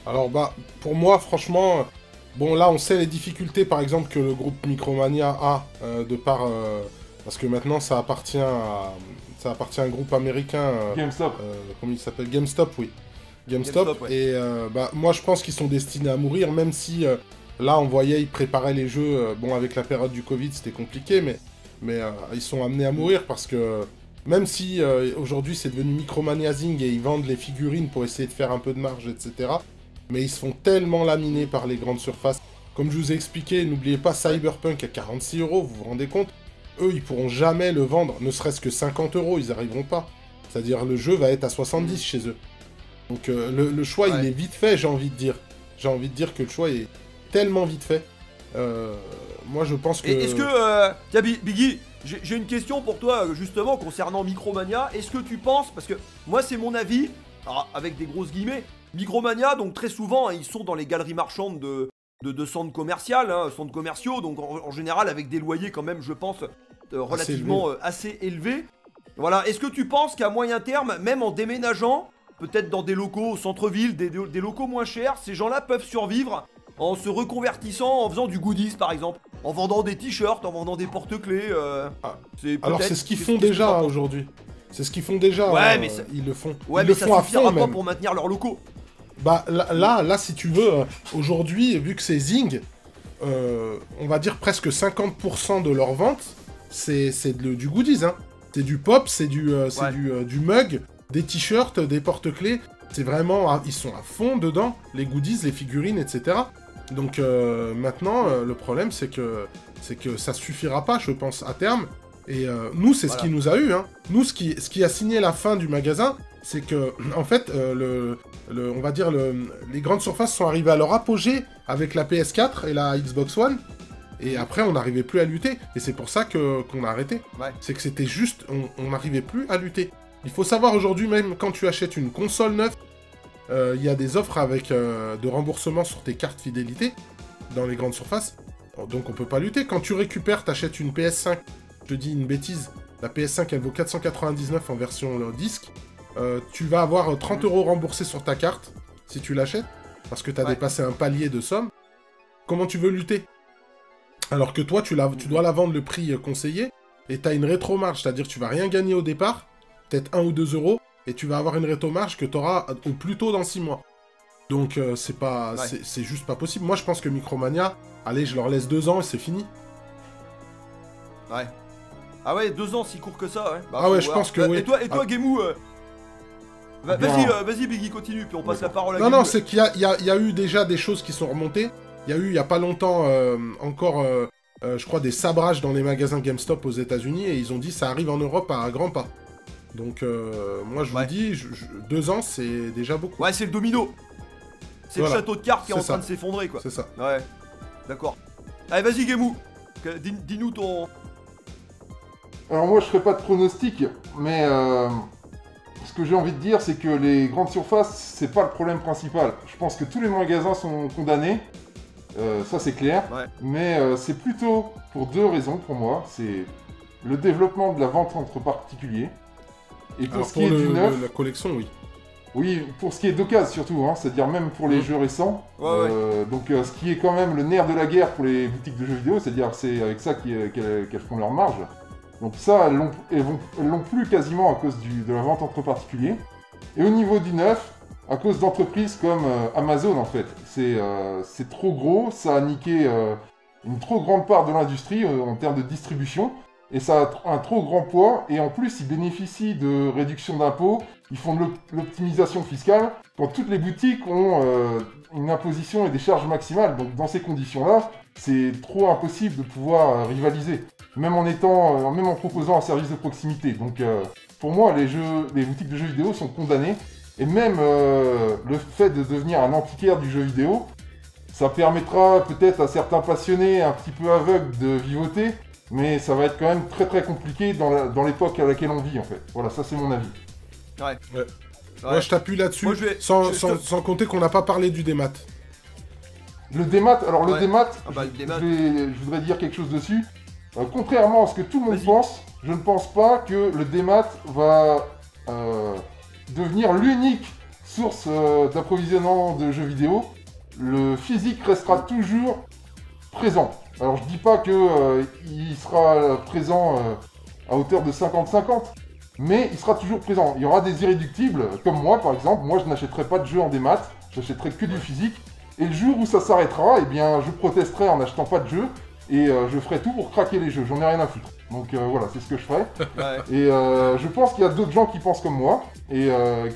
Alors bah, pour moi, franchement, bon là on sait les difficultés par exemple que le groupe Micromania a, parce que maintenant ça appartient à un groupe américain. GameStop. Comment il s'appelle? GameStop, oui. GameStop, ouais. Et bah, moi je pense qu'ils sont destinés à mourir, même si là on voyait ils préparaient les jeux, bon avec la période du Covid c'était compliqué, mais ils sont amenés à mourir parce que même si aujourd'hui c'est devenu Micromanazing et ils vendent les figurines pour essayer de faire un peu de marge, etc. Mais ils se font tellement laminer par les grandes surfaces. Comme je vous ai expliqué, n'oubliez pas Cyberpunk à 46 €, vous vous rendez compte? Eux, ils pourront jamais le vendre, ne serait-ce que 50 €, ils arriveront pas. C'est-à-dire le jeu va être à 70 chez eux. Donc le choix, il est vite fait, j'ai envie de dire. J'ai envie de dire que le choix est tellement vite fait. Moi, je pense que... Est-ce que... tiens, Biggie, J'ai une question pour toi, justement, concernant Micromania. Est-ce que tu penses, parce que moi c'est mon avis, alors, avec des grosses guillemets, Micromania, donc très souvent, hein, ils sont dans les galeries marchandes de centres commerciaux, hein, centres commerciaux, donc en général avec des loyers quand même, je pense, relativement assez élevés. Voilà, est-ce que tu penses qu'à moyen terme, même en déménageant, peut-être dans des locaux au centre-ville, des locaux moins chers, ces gens-là peuvent survivre en se reconvertissant, en faisant du goodies par exemple, en vendant des t-shirts, en vendant des porte-clés. Alors c'est ce qu'ils font déjà aujourd'hui. C'est ce qu'ils font déjà. Ouais, mais ils le font. Ouais, ils mais le ça font à suffira fond pas même. pour maintenir leurs locaux. Bah là, si tu veux, aujourd'hui, vu que c'est Zing, on va dire presque 50% de leurs ventes, c'est du goodies, hein. C'est du pop, c'est du mug, des t-shirts, des porte-clés. C'est vraiment, ils sont à fond dedans, les goodies, les figurines, etc. Donc maintenant, le problème, c'est que ça suffira pas, je pense, à terme. Et nous, c'est ce qui nous a eu, hein. Nous, ce qui a signé la fin du magasin, c'est que, en fait, on va dire, les grandes surfaces sont arrivées à leur apogée avec la PS4 et la Xbox One. Et après, on n'arrivait plus à lutter. Et c'est pour ça qu'on a arrêté. Ouais. C'est que c'était juste, on n'arrivait plus à lutter. Il faut savoir aujourd'hui, même quand tu achètes une console neuve, il y a des offres avec de remboursement sur tes cartes fidélité dans les grandes surfaces. Donc on peut pas lutter. Quand tu récupères, t'achètes une PS5. Je te dis une bêtise. La PS5, elle vaut 499 en version disque. Tu vas avoir 30 € remboursés sur ta carte si tu l'achètes. Parce que tu as dépassé un palier de somme. Comment tu veux lutter? Alors que toi, tu dois la vendre le prix conseillé. Et tu as une rétro-marge. C'est-à-dire que tu vas rien gagner au départ. Peut-être 1 ou 2 €. Et tu vas avoir une rétro-marge que tu auras au plus tôt dans 6 mois. Donc c'est juste pas possible. Moi je pense que Micromania, allez, je leur laisse 2 ans et c'est fini. Ouais. Ah ouais, 2 ans si court que ça, ouais. Bah, ah ouais, je pense que oui. Et toi Gemou, vas-y Biggie, continue, puis on passe la parole à Gemou. Non, c'est qu'il y a eu déjà des choses qui sont remontées. Il y a pas longtemps, encore, je crois, des sabrages dans les magasins GameStop aux États-Unis et ils ont dit ça arrive en Europe à grands pas. Donc, moi je vous dis, 2 ans c'est déjà beaucoup. Ouais, c'est le domino. C'est le château de cartes qui est en train de s'effondrer, quoi. C'est ça. Ouais, d'accord. Allez, vas-y Gemou, dis-nous ton... Alors moi je ferai pas de pronostic, mais ce que j'ai envie de dire c'est que les grandes surfaces c'est pas le problème principal. Je pense que tous les magasins sont condamnés, ça c'est clair, mais c'est plutôt pour 2 raisons pour moi. C'est le développement de la vente entre particuliers, et pour ce qui est du neuf... la collection, oui. Oui, pour ce qui est d'occasion surtout, hein, c'est-à-dire même pour les jeux récents. Donc ce qui est quand même le nerf de la guerre pour les boutiques de jeux vidéo, c'est-à-dire que c'est avec ça qu'elles font leur marge. Donc ça, elles l'ont plus quasiment à cause de la vente entre particuliers. Et au niveau du neuf, à cause d'entreprises comme Amazon en fait. C'est trop gros, ça a niqué une trop grande part de l'industrie en termes de distribution. Et ça a un trop grand poids, et en plus ils bénéficient de réductions d'impôts, ils font de l'optimisation fiscale, quand toutes les boutiques ont une imposition et des charges maximales. Donc dans ces conditions-là, c'est trop impossible de pouvoir rivaliser, même en proposant un service de proximité. Donc pour moi, les boutiques de jeux vidéo sont condamnées, et même le fait de devenir un antiquaire du jeu vidéo, ça permettra peut-être à certains passionnés un petit peu aveugles de vivoter, mais ça va être quand même très très compliqué dans l'époque à laquelle on vit en fait. Voilà, ça c'est mon avis. Ouais. Moi je t'appuie là-dessus, sans compter qu'on n'a pas parlé du démat. Le démat, alors le démat, le démat. Je voudrais dire quelque chose dessus. Contrairement à ce que tout le monde pense, je ne pense pas que le démat va devenir l'unique source d'approvisionnement de jeux vidéo. Le physique restera toujours présent. Alors je dis pas qu'il sera présent à hauteur de 50-50, mais il sera toujours présent. Il y aura des irréductibles, comme moi par exemple. Moi je n'achèterai pas de jeux en démat, j'achèterai que du physique. Et le jour où ça s'arrêtera, eh bien je protesterai en n'achetant pas de jeux, et je ferai tout pour craquer les jeux, j'en ai rien à foutre. Donc voilà, c'est ce que je ferai. Et je pense qu'il y a d'autres gens qui pensent comme moi, et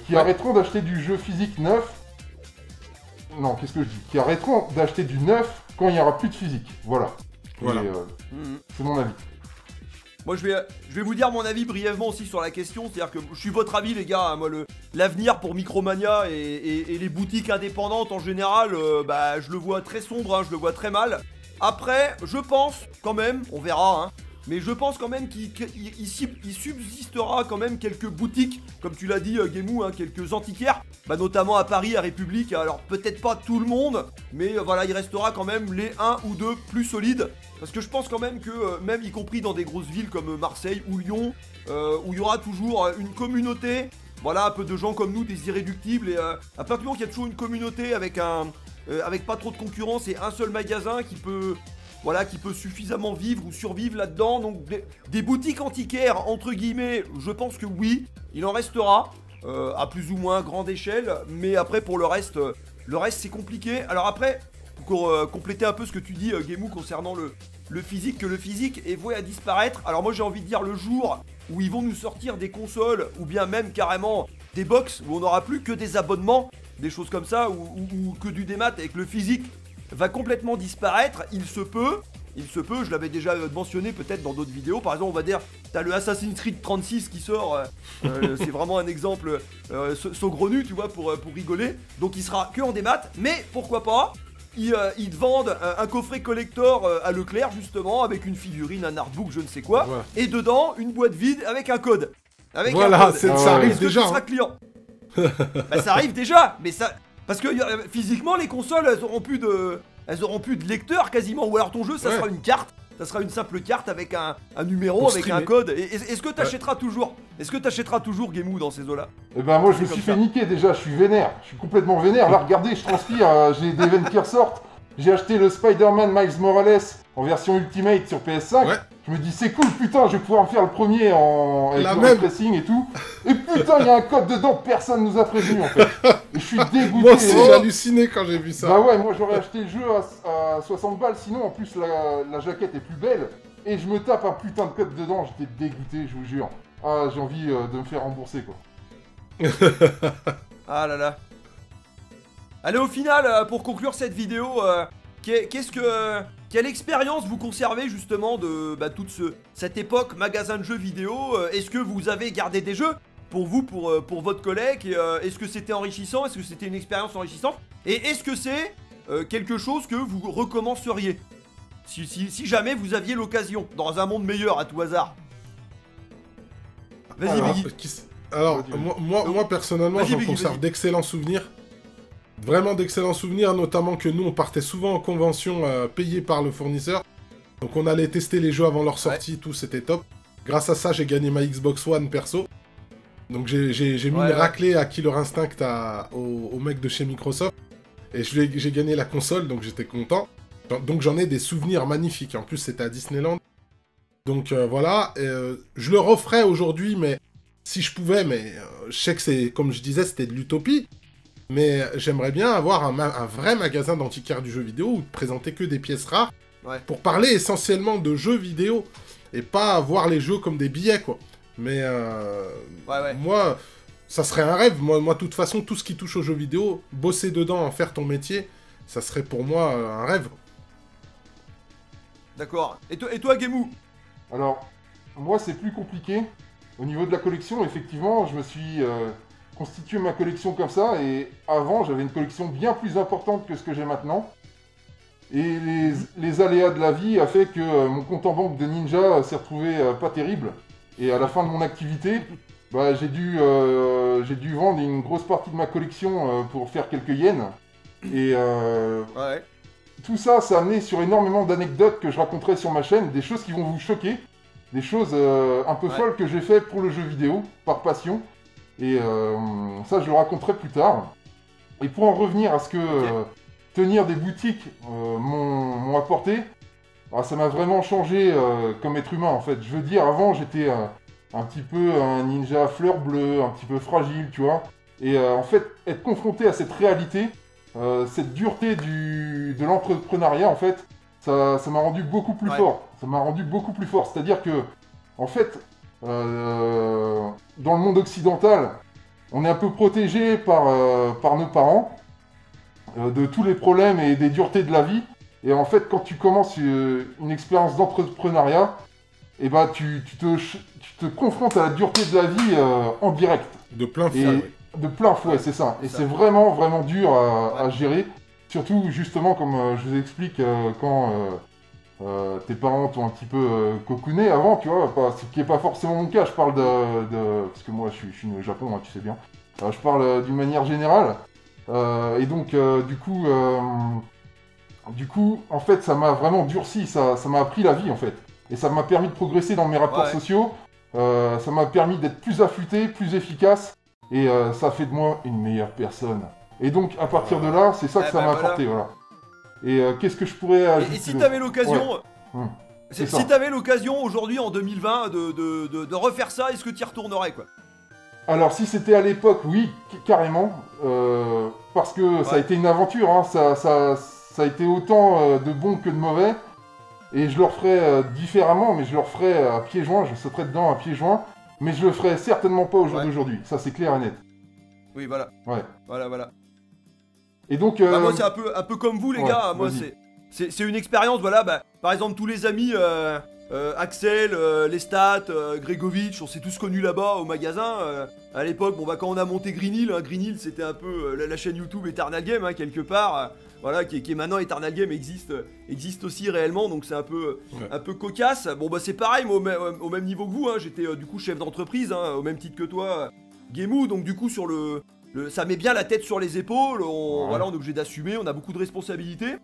qui arrêteront d'acheter du jeu physique neuf. Non, qu'est-ce que je dis? Qui arrêteront d'acheter du neuf quand il n'y aura plus de physique. Voilà. C'est mon avis. Moi je vais vous dire mon avis brièvement aussi sur la question, c'est-à-dire que je suis votre avis les gars, hein. Moi l'avenir pour Micromania et les boutiques indépendantes en général, je le vois très sombre, hein, je le vois très mal. Après, je pense quand même, on verra, hein, mais je pense quand même qu'il subsistera quand même quelques boutiques, comme tu l'as dit Gemou, hein, quelques antiquaires, bah, notamment à Paris, à République, alors peut-être pas tout le monde, mais voilà, il restera quand même les 1 ou 2 plus solides, parce que je pense quand même que, même y compris dans des grosses villes comme Marseille ou Lyon, où il y aura toujours une communauté, voilà, un peu de gens comme nous, des irréductibles, et à partir du moment qu'il y a toujours une communauté avec pas trop de concurrence et un seul magasin qui peut... Voilà, qui peut suffisamment vivre ou survivre là-dedans. Donc des boutiques antiquaires, entre guillemets, je pense que oui, il en restera, à plus ou moins grande échelle. Mais après, pour le reste c'est compliqué. Alors après, pour compléter un peu ce que tu dis, Gemou, concernant le physique, que le physique est voué à disparaître. Alors moi, j'ai envie de dire le jour où ils vont nous sortir des consoles, ou bien même carrément des box, où on n'aura plus que des abonnements, des choses comme ça, ou que du démat avec le physique, va complètement disparaître, il se peut, je l'avais déjà mentionné peut-être dans d'autres vidéos, par exemple on va dire, t'as le Assassin's Creed 36 qui sort, c'est vraiment un exemple saugrenu, tu vois, pour rigoler, donc il sera que en démat, mais pourquoi pas, ils te vendent un coffret collector à Leclerc justement, avec une figurine, un artbook, je ne sais quoi, ouais. Et dedans, une boîte vide avec un code. Voilà, ça arrive déjà. Tu seras client. Bah, ça arrive déjà, mais ça... Parce que physiquement, les consoles, elles auront plus de lecteur quasiment. Ou alors ton jeu, ça sera une carte. Ça sera une simple carte avec un numéro, pour avec streamer. Un code. Est-ce que t'achèteras toujours? Est-ce que t'achèteras toujours Gemou dans ces eaux-là? Eh ben moi, je me suis fait niquer déjà. Je suis vénère. Je suis complètement vénère. Là, regardez, je transpire. J'ai des veines qui ressortent. J'ai acheté le Spider-Man Miles Morales en version Ultimate sur PS5. Ouais. Je me dis, c'est cool, putain, je vais pouvoir me faire le premier avec le ray tracing et tout. Et putain, il y a un code dedans, personne nous a prévenu en fait. Et je suis dégoûté. Moi aussi, j'ai halluciné quand j'ai vu ça. Bah ouais, moi j'aurais acheté le jeu à 60 balles, sinon en plus la jaquette est plus belle. Et je me tape un putain de code dedans, j'étais dégoûté, je vous jure. Ah, j'ai envie de me faire rembourser quoi. Ah là là. Allez, au final, pour conclure cette vidéo, quelle expérience vous conservez justement de toute cette époque magasin de jeux vidéo? Est-ce que vous avez gardé des jeux pour vous, pour votre collègue? Est-ce que c'était enrichissant? Est-ce que c'était une expérience enrichissante? Et est-ce que c'est quelque chose que vous recommenceriez si jamais vous aviez l'occasion, dans un monde meilleur à tout hasard? Vas-y, Biggie. Alors, moi personnellement, j'en conserve d'excellents souvenirs. Vraiment d'excellents souvenirs, notamment que nous, on partait souvent en convention payée par le fournisseur. Donc on allait tester les jeux avant leur sortie, tout, c'était top. Grâce à ça, j'ai gagné ma Xbox One perso. Donc j'ai mis une raclée à Killer Instinct au mec de chez Microsoft. Et j'ai gagné la console, donc j'étais content. Donc j'en ai des souvenirs magnifiques. En plus, c'était à Disneyland. Donc voilà, je le referais aujourd'hui, mais si je pouvais, mais je sais que c'est, comme je disais, c'était de l'utopie. Mais j'aimerais bien avoir un vrai magasin d'antiquaires du jeu vidéo où présenter que des pièces rares pour parler essentiellement de jeux vidéo et pas voir les jeux comme des billets, quoi. Mais moi, ça serait un rêve. Moi, de toute façon, tout ce qui touche aux jeux vidéo, bosser dedans, en faire ton métier, ça serait pour moi un rêve. D'accord. Et toi, Gemou? Alors, moi, c'est plus compliqué. Au niveau de la collection, effectivement, je me suis... constituer ma collection comme ça, et avant j'avais une collection bien plus importante que ce que j'ai maintenant, et les aléas de la vie a fait que mon compte en banque de Ninja s'est retrouvé pas terrible, et à la fin de mon activité, bah, j'ai dû vendre une grosse partie de ma collection pour faire quelques yens, et tout ça, ça a amené sur énormément d'anecdotes que je raconterai sur ma chaîne, des choses qui vont vous choquer, des choses un peu folles que j'ai fait pour le jeu vidéo, par passion. Et ça, je le raconterai plus tard. Et pour en revenir à ce que tenir des boutiques m'ont apporté, ça m'a vraiment changé comme être humain, en fait. Je veux dire, avant, j'étais un petit peu un ninja à fleur bleue, un petit peu fragile, tu vois. Et en fait, être confronté à cette réalité, cette dureté de l'entrepreneuriat, en fait, ça m'a rendu beaucoup plus fort. Ça m'a rendu beaucoup plus fort. C'est-à-dire que, en fait... dans le monde occidental, on est un peu protégé par nos parents de tous les problèmes et des duretés de la vie. Et en fait, quand tu commences une expérience d'entrepreneuriat, et bah, tu te confrontes à la dureté de la vie en direct. De plein fouet. De plein fouet, c'est ça. Et c'est vraiment, vraiment dur à gérer. Surtout, justement, comme je vous explique, quand tes parents t'ont un petit peu cocooné avant, tu vois, ce qui n'est pas forcément mon cas, je parle parce que moi je suis né au Japon, hein, tu sais bien. Je parle d'une manière générale, et donc du coup, en fait, ça m'a vraiment durci, ça m'a appris la vie, en fait. Et ça m'a permis de progresser dans mes rapports sociaux, ça m'a permis d'être plus affûté, plus efficace, et ça fait de moi une meilleure personne. Et donc, à partir de là, c'est ça que ça m'a apporté, voilà. Et qu'est-ce que je pourrais ajouter? Et si t'avais l'occasion... Ouais. Si t'avais l'occasion, aujourd'hui, en 2020, de refaire ça, est-ce que t'y retournerais, quoi? Alors, si c'était à l'époque, oui, carrément. Parce que ça a été une aventure, hein, ça a été autant de bon que de mauvais. Et je le referais différemment, mais je le referais à pieds joints, je sauterais dedans à pieds joints. Mais je le ferais certainement pas au jour d'aujourd'hui, ça c'est clair et net. Oui, voilà. Ouais. Voilà. Et donc... Bah, moi, c'est un peu comme vous, les gars. Moi, c'est une expérience, voilà. Bah, par exemple, tous les amis, Axel, Lestat, Grégovic, on s'est tous connus là-bas au magasin. À l'époque, bon, bah, quand on a monté Green Hill, hein, Green Hill, c'était un peu la chaîne YouTube Eternal Game, hein, quelque part. Voilà, qui est maintenant Eternal Game existe aussi réellement, donc c'est un peu cocasse. Bon, bah, c'est pareil, moi, au même niveau que vous, hein, j'étais du coup chef d'entreprise, hein, au même titre que toi, Gemou, donc du coup, sur ça met bien la tête sur les épaules, voilà, on est obligé d'assumer, on a beaucoup de responsabilités.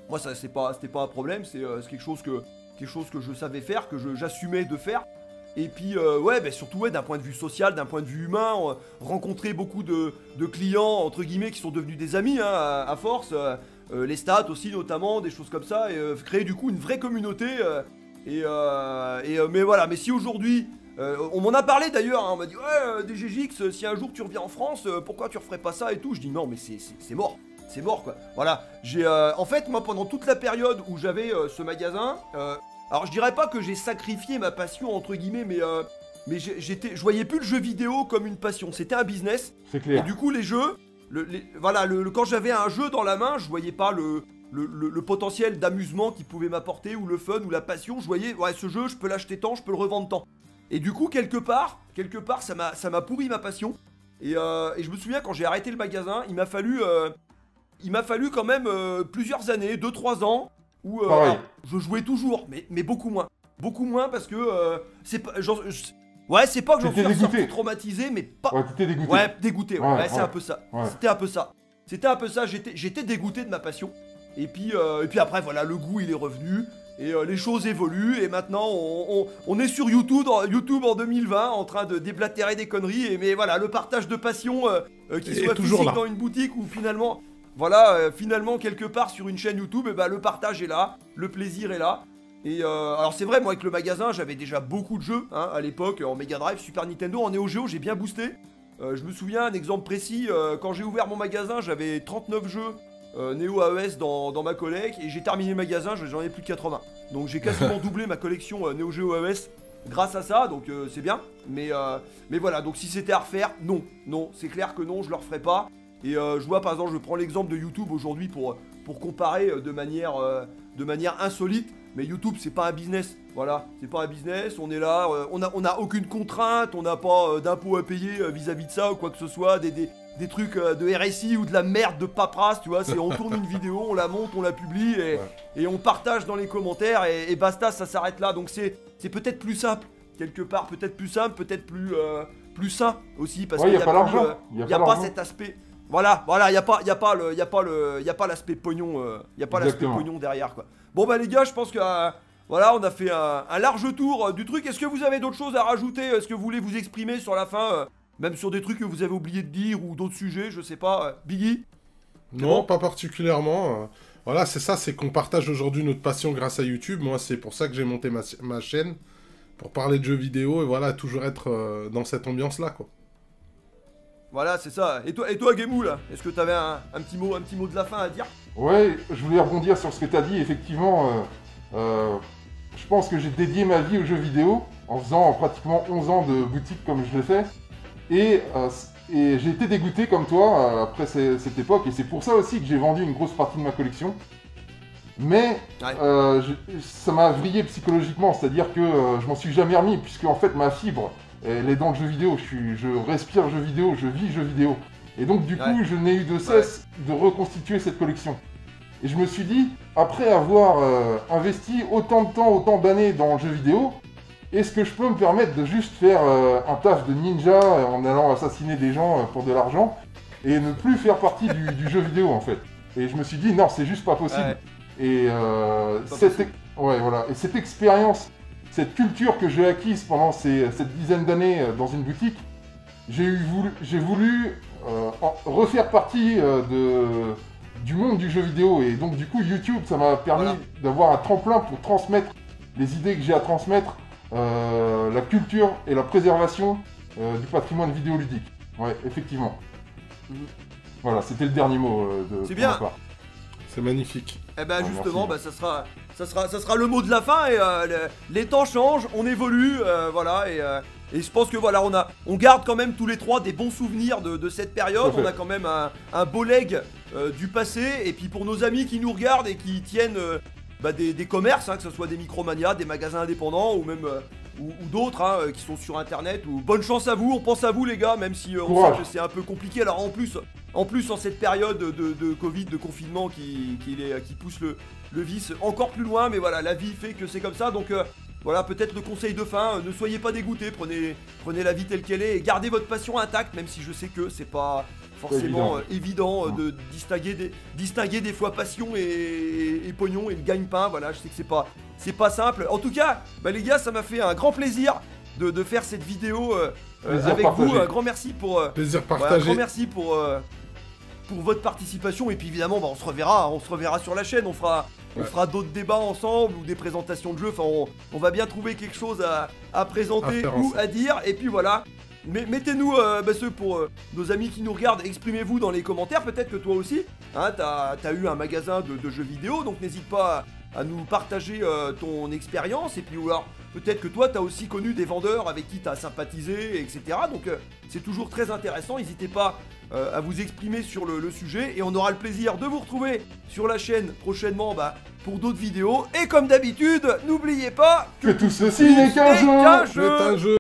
Moi, ça, c'était pas un problème, c'est quelque chose que je savais faire, que j'assumais de faire. Et puis, bah, surtout, d'un point de vue social, d'un point de vue humain, rencontrer beaucoup de clients, entre guillemets, qui sont devenus des amis, hein, à force. Les stats aussi, notamment, des choses comme ça. Et créer, du coup, une vraie communauté. Mais voilà, mais si aujourd'hui... on m'en a parlé d'ailleurs, hein, on m'a dit ouais, DGJX, si un jour tu reviens en France, pourquoi tu referais pas ça et tout. Je dis non, mais c'est mort, c'est mort quoi. Voilà, en fait, moi pendant toute la période où j'avais ce magasin, alors je dirais pas que j'ai sacrifié ma passion entre guillemets, mais je voyais plus le jeu vidéo comme une passion, c'était un business. C'est clair. Et du coup les jeux, quand j'avais un jeu dans la main, je voyais pas le potentiel d'amusement qu'il pouvait m'apporter, ou le fun, ou la passion. Je voyais, ouais, ce jeu, je peux l'acheter tant, je peux le revendre tant. Et du coup, quelque part, ça m'a pourri ma passion. Et je me souviens, quand j'ai arrêté le magasin, il m'a fallu quand même plusieurs années, 2-3 ans, où je jouais toujours, mais beaucoup moins. Beaucoup moins parce que c'est pas... c'est pas que j'en suis ressorti traumatisé, mais pas... Ouais, t'étais dégoûté. Ouais, dégoûté, ouais, c'est un peu ça. Ouais. C'était un peu ça, j'étais dégoûté de ma passion. Et puis après, voilà, le goût, il est revenu. Et les choses évoluent, et maintenant on est sur YouTube en 2020 en train de déblatérer des conneries, mais voilà, le partage de passion, qui soit physique dans une boutique ou finalement, voilà, finalement quelque part sur une chaîne YouTube, et bah, le partage est là, le plaisir est là. Et alors c'est vrai, moi avec le magasin j'avais déjà beaucoup de jeux, hein, à l'époque, en Mega Drive, Super Nintendo, en Neo Geo j'ai bien boosté. Je me souviens, un exemple précis, quand j'ai ouvert mon magasin j'avais 39 jeux Neo AES dans ma collecte, et j'ai terminé le magasin, j'en ai plus de 80. Donc j'ai quasiment doublé ma collection Neo Geo AES grâce à ça, donc c'est bien. Mais voilà, donc si c'était à refaire, non, c'est clair que non, je le referai pas. Et je vois par exemple, je prends l'exemple de YouTube aujourd'hui pour comparer de manière insolite. Mais YouTube, c'est pas un business, voilà, c'est pas un business, on est là, on a aucune contrainte, on n'a pas d'impôts à payer vis-à-vis de ça ou quoi que ce soit, des trucs de RSI ou de la merde de paperasse, tu vois, on tourne une vidéo, on la monte, on la publie et on partage dans les commentaires et basta, ça s'arrête là. Donc c'est peut-être plus simple, quelque part, peut-être plus simple, peut-être plus sain aussi, parce qu'il n'y a pas l'argent, il n'y a pas cet aspect. Voilà, il n'y a pas l'aspect pognon, pognon derrière quoi. Bon bah les gars, je pense que voilà, on a fait un large tour du truc. Est-ce que vous avez d'autres choses à rajouter? Est-ce que vous voulez vous exprimer sur la fin, même sur des trucs que vous avez oublié de dire ou d'autres sujets, je sais pas, Biggie? Non, pas particulièrement. Voilà, c'est ça, c'est qu'on partage aujourd'hui notre passion grâce à YouTube. Moi, c'est pour ça que j'ai monté ma chaîne, pour parler de jeux vidéo et voilà, toujours être dans cette ambiance-là, quoi. Voilà, c'est ça. Et toi, Gemou, là, est-ce que t'avais un petit mot de la fin à dire? Ouais, je voulais rebondir sur ce que t'as dit. Effectivement, je pense que j'ai dédié ma vie aux jeux vidéo en faisant pratiquement 11 ans de boutique comme je l'ai fait. Et j'ai été dégoûté comme toi après cette époque. Et c'est pour ça aussi que j'ai vendu une grosse partie de ma collection. Mais ça m'a vrillé psychologiquement. C'est-à-dire que je m'en suis jamais remis, puisque en fait ma fibre... Elle est dans le jeu vidéo, je respire jeu vidéo, je vis jeu vidéo. Et donc du coup, je n'ai eu de cesse de reconstituer cette collection. Et je me suis dit, après avoir investi autant de temps, autant d'années dans le jeu vidéo, est-ce que je peux me permettre de juste faire un taf de ninja en allant assassiner des gens pour de l'argent et ne plus faire partie du jeu vidéo en fait? Et je me suis dit, non, c'est juste pas possible. Ouais. Et cette expérience, cette culture que j'ai acquise pendant cette dizaine d'années dans une boutique, j'ai voulu refaire partie du monde du jeu vidéo. Et donc du coup, YouTube, ça m'a permis d'avoir un tremplin pour transmettre les idées que j'ai à transmettre, la culture et la préservation du patrimoine vidéoludique. Ouais, effectivement. Voilà, c'était le dernier mot C'est bien. ma part. C'est magnifique. Eh ben Ah, justement, merci. ça sera le mot de la fin et les temps changent, on évolue, voilà et je pense que voilà on garde quand même tous les trois des bons souvenirs de cette période. Tout à fait. On a quand même un beau leg du passé et puis pour nos amis qui nous regardent et qui tiennent des commerces, hein, que ce soit des Micromania, des magasins indépendants ou même ou d'autres hein, qui sont sur internet. Ou bonne chance à vous, on pense à vous les gars, même si on sait que c'est un peu compliqué. Alors en plus en cette période de Covid, de confinement qui pousse le vice encore plus loin, mais voilà, la vie fait que c'est comme ça, donc voilà, peut-être le conseil de fin, ne soyez pas dégoûtés, prenez la vie telle qu'elle est et gardez votre passion intacte, même si je sais que c'est pas forcément évident de distinguer des fois passion et pognon et le gagne-pain, voilà, je sais que c'est pas simple. En tout cas, les gars, ça m'a fait un grand plaisir de faire cette vidéo avec partagé. vous, un grand merci pour... Plaisir un partagé. grand merci pour votre participation et puis évidemment on se reverra sur la chaîne, on fera d'autres débats ensemble ou des présentations de jeux, enfin on va bien trouver quelque chose à présenter ou à dire et puis voilà. Mais mettez-nous ceux pour nos amis qui nous regardent, exprimez-vous dans les commentaires, peut-être que toi aussi, hein, t'as eu un magasin de jeux vidéo, donc n'hésite pas à nous partager ton expérience et puis ou alors peut-être que toi t'as aussi connu des vendeurs avec qui t'as sympathisé, etc. Donc c'est toujours très intéressant, n'hésitez pas à vous exprimer sur le sujet et on aura le plaisir de vous retrouver sur la chaîne prochainement pour d'autres vidéos. Et comme d'habitude, n'oubliez pas que tout ceci n'est qu'un jeu. C'est un jeu.